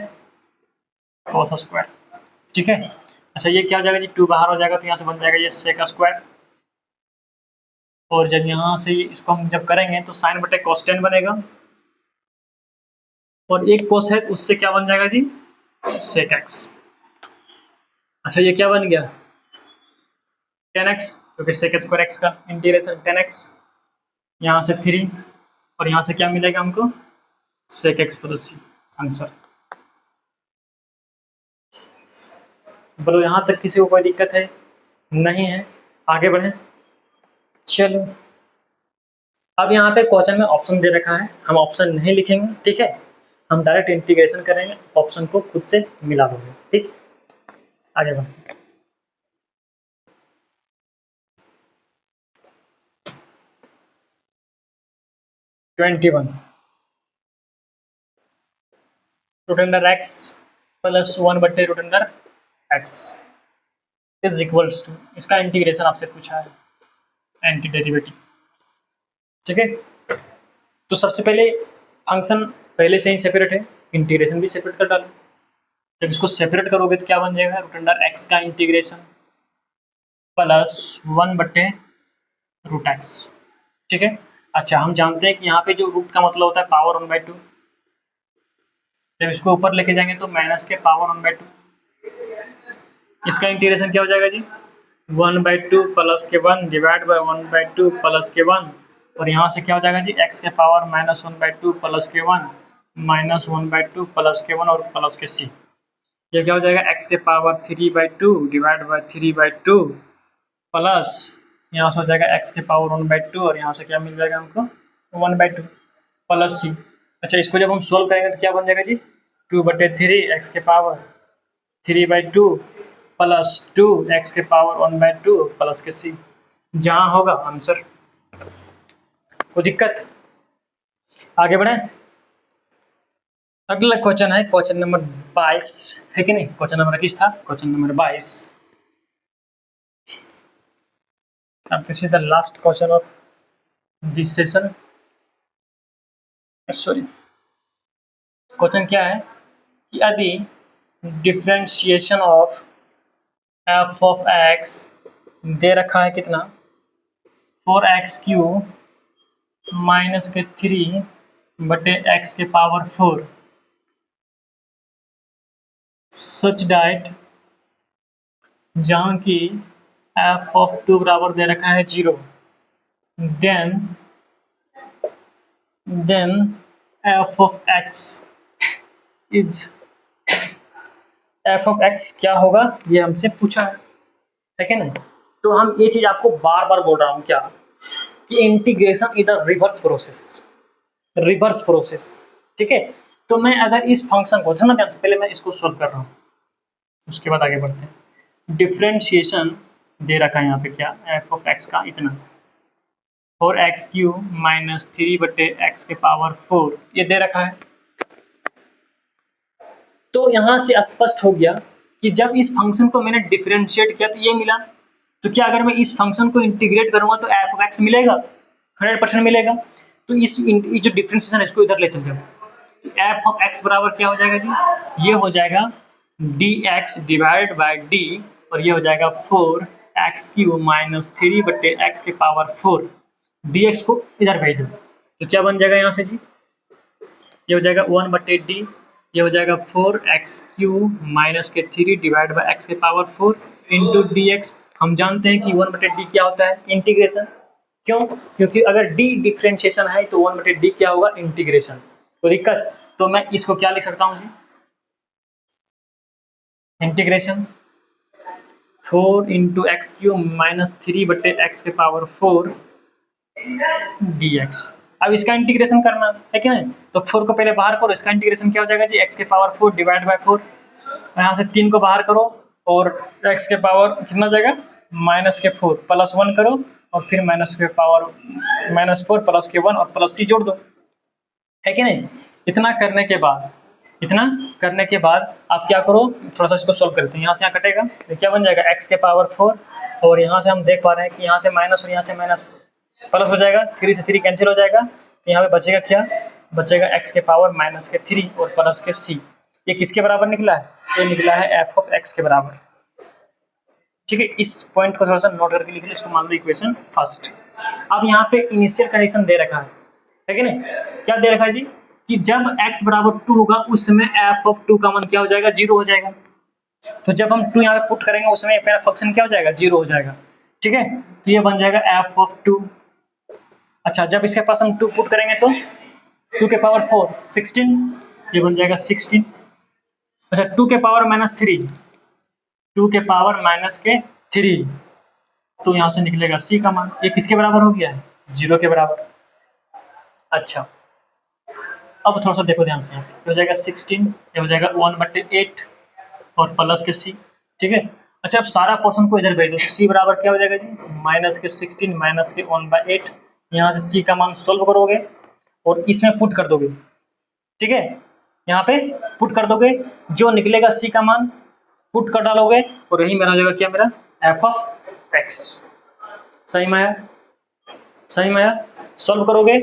cos square, ठीक है। अच्छा, ये क्या हो जाएगा जी, 2 बाहर हो जाएगा तो यहाँ से बन जाएगा ये सेक स्क्वायर, और जब यहाँ से इसको हम जब करेंगे तो साइन बटे कोस 10 बनेगा, और एक कोस है उससे क्या बन जाएगा जी, सेक एक्स। अच्छा, ये क्या बन गया, 10x, क्योंकि सेक स्क्वायर एक्स का इंटीग्रेशन 10x, यहाँ से 3, और यहाँ से क्या मिलेगा हमको, सेक एक्स प्लस सी, आंसर। बोलो यहाँ तक किसी को कोई दिक्कत है, नहीं है, आगे बढ़े। चलो, अब यहाँ पे क्वेश्चन में ऑप्शन दे रखा है, हम ऑप्शन नहीं लिखेंगे, ठीक है। हम डायरेक्ट इंटीग्रेशन करेंगे, ऑप्शन को खुद से मिला दोगे, ठीक। आगे बढ़ते हैं। Twenty one, root under x plus 1 बटे root under x is equals to, इसका इंटीग्रेशन आपसे पूछा है, एंटी डेरिवेटिव, ठीक है। तो सबसे पहले फंक्शन पहले से ही सेपरेट है, इंटीग्रेशन भी सेपरेट कर डालो। जब इसको सेपरेट करोगे तो क्या बन जाएगा, रूट अंडर एक्स का इंटीग्रेशन प्लस 1/√x। ठीक है। अच्छा, हम जानते हैं कि यहाँ पे जो रूट का मतलब होता है पावर 1/2। जब इसको ऊपर लेके जाएंगे तो माइनस के पावर 1/2। इसका इंटीग्रेशन क्या हो जाएगा जी, 1/2 प्लस के 1 डिवाइड बाई 1/2 प्लस के 1, और यहाँ से क्या हो जाएगा जी, x के पावर -1/2 प्लस के 1 -1/2 प्लस के 1 और प्लस के c। ये क्या हो जाएगा, x के पावर 3/2 डिवाइड बाई 3/2 प्लस यहाँ से हो जाएगा x के पावर 1/2 और यहाँ से क्या मिल जाएगा हमको 1/2 प्लस c। अच्छा, इसको जब हम सोल्व करेंगे तो क्या बन जाएगा जी, 2/3 x के पावर 3/2 प्लस 2 x के पावर 1/2 प्लस के c। जहाँ होगा आंसर। कोई दिक्कत? आगे बढ़े। अगला क्वेश्चन है क्वेश्चन नंबर 22, है कि नहीं? क्वेश्चन नंबर किस था, क्वेश्चन नंबर 22। अब this is the last question of this session. Sorry, question क्या है कि यदि differentiation of F of X दे रखा है कितना, 4x³ माइनस के 3/x के पावर 4 सच डाइट, जहाँ की f(2) बराबर दे रखा है 0, then f of x is, f of x क्या होगा ये हमसे पूछा है कि नहीं? तो हम ये चीज आपको बार बार बोल रहा हूँ क्या, कि integration is the reverse process, reverse process. ठीक है। तो मैं अगर इस फंक्शन को समझ, पहले मैं इसको सोल्व कर रहा हूँ, उसके बाद आगे बढ़ते हैं। डिफरेंशिएशन दे रखा है यहाँ पे क्या, f of x का इतना 4x³ माइनस 3/x के पावर 4 ये दे रखा है। तो यहाँ से स्पष्ट हो गया कि जब इस फंक्शन को मैंने डिफरेंशिएट किया तो ये मिला, तो क्या अगर मैं इस फंक्शन को इंटीग्रेट करूंगा तो f of x मिलेगा, 100% मिलेगा। तो इस जो डिफरेंशिएशन है इसको इधर ले चल जाओ, f of x बराबर क्या हो जाएगा जी, ये हो जाएगा dx डिवाइड बाय d, और ये हो जाएगा 4x³ माइनस 3/x के पावर 4। dx को इधर भेज दो तो क्या बन जाएगा यहाँ से जी, ये हो जाएगा 1/d, ये हो जाएगा 4x³ माइनस के 3 डिवाइड बाई x के पावर 4 इंटू dx। हम जानते हैं कि 1/d क्या होता है, इंटीग्रेशन। क्यों? क्योंकि अगर d डिफरेंशिएशन है तो 1/d क्या होगा, इंटीग्रेशन। तो दिक्कत, तो मैं इसको क्या लिख सकता हूँ जी, integration 4 into x³ minus 3/x के पावर 4 dx। अब इसका इंटीग्रेशन करना है कि नहीं, तो 4 को पहले बाहर करो, इसका इंटीग्रेशन क्या हो जाएगा जी, x के पावर 4 डिवाइड बाय 4, यहाँ से 3 को बाहर करो और x के पावर कितना जाएगा, -4 प्लस 1 करो और फिर माइनस के पावर -4 प्लस के 1 और प्लस c जोड़ दो, है कि नहीं? इतना करने के बाद आप क्या करो, थोड़ा सा इसको सोल्व करते हैं। यहाँ से यहाँ कटेगा तो क्या बन जाएगा, x के पावर 4, और यहाँ से हम देख पा रहे हैं कि यहाँ से माइनस और यहाँ से माइनस प्लस हो जाएगा, 3 से 3 कैंसिल हो जाएगा, तो यहाँ पे बचेगा क्या, बचेगा x के पावर -3 और प्लस के c। ये किसके बराबर निकला है, ये निकला है f ऑफ x के बराबर। ठीक है, इस पॉइंट को थोड़ा सा नोट करके लिख लो, इसको मान लो इक्वेशन फर्स्ट। अब यहाँ पे इनिशियल कंडीशन दे रखा है कि नहीं? क्या दे रखा है जी, कि जब x बराबर 2 होगा उस समय f ऑफ 2 का मान क्या हो जाएगा, 0 हो जाएगा। तो जब हम 2 यहाँ पे पुट करेंगे उस समय मेरा फंक्शन क्या हो जाएगा, 0 हो जाएगा। ठीक है, तो ये बन जाएगा f ऑफ 2। अच्छा, जब इसके पास हम 2 पुट करेंगे तो 2 के पावर 4 16, ये बन जाएगा 16। अच्छा, 2 के पावर -3, 2 के पावर -3, तो यहाँ से निकलेगा c का मान, ये किसके बराबर हो गया है, 0 के बराबर। अच्छा, अब थोड़ा सा देखो ध्यान से, ये हो जाएगा 16, ये हो जाएगा 1/8 और प्लस के c। ठीक है। अच्छा, अब सारा पोर्शन को इधर भेज दो, c बराबर क्या हो जाएगा जी, -16 माइनस के 1/8। यहाँ से c का मान सोल्व करोगे और इसमें पुट कर दोगे। ठीक है, यहाँ पे पुट कर दोगे, जो निकलेगा c का मान पुट कर डालोगे और यही मेरा हो जाएगा क्या, मेरा f ऑफ x। सही में आया, सही में आया। सोल्व करोगे,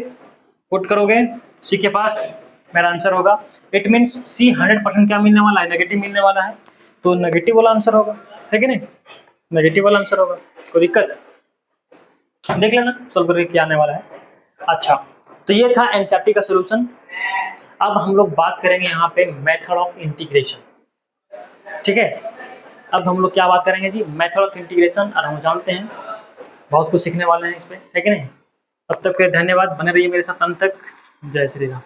पुट करोगे c के पास मेरा आंसर होगा। इट मीन्स सी 100% क्या मिलने वाला है, नेगेटिव मिलने वाला है, तो नेगेटिव वाला आंसर होगा, है कि नहीं, नेगेटिव वाला आंसर होगा। कोई दिक्कत, देख लेना सॉल्व करके क्या आने वाला है। अच्छा, तो ये था एनसीईआरटी का सोल्यूशन। अब हम लोग बात करेंगे यहाँ पे मेथड ऑफ इंटीग्रेशन, ठीक है। अब हम लोग क्या बात करेंगे जी, मेथड ऑफ इंटीग्रेशन, और हम जानते हैं बहुत कुछ सीखने वाले हैं इस पे, है कि नहीं। तब तक के धन्यवाद, बने रहिए मेरे साथ अंत तक। जय श्री राम।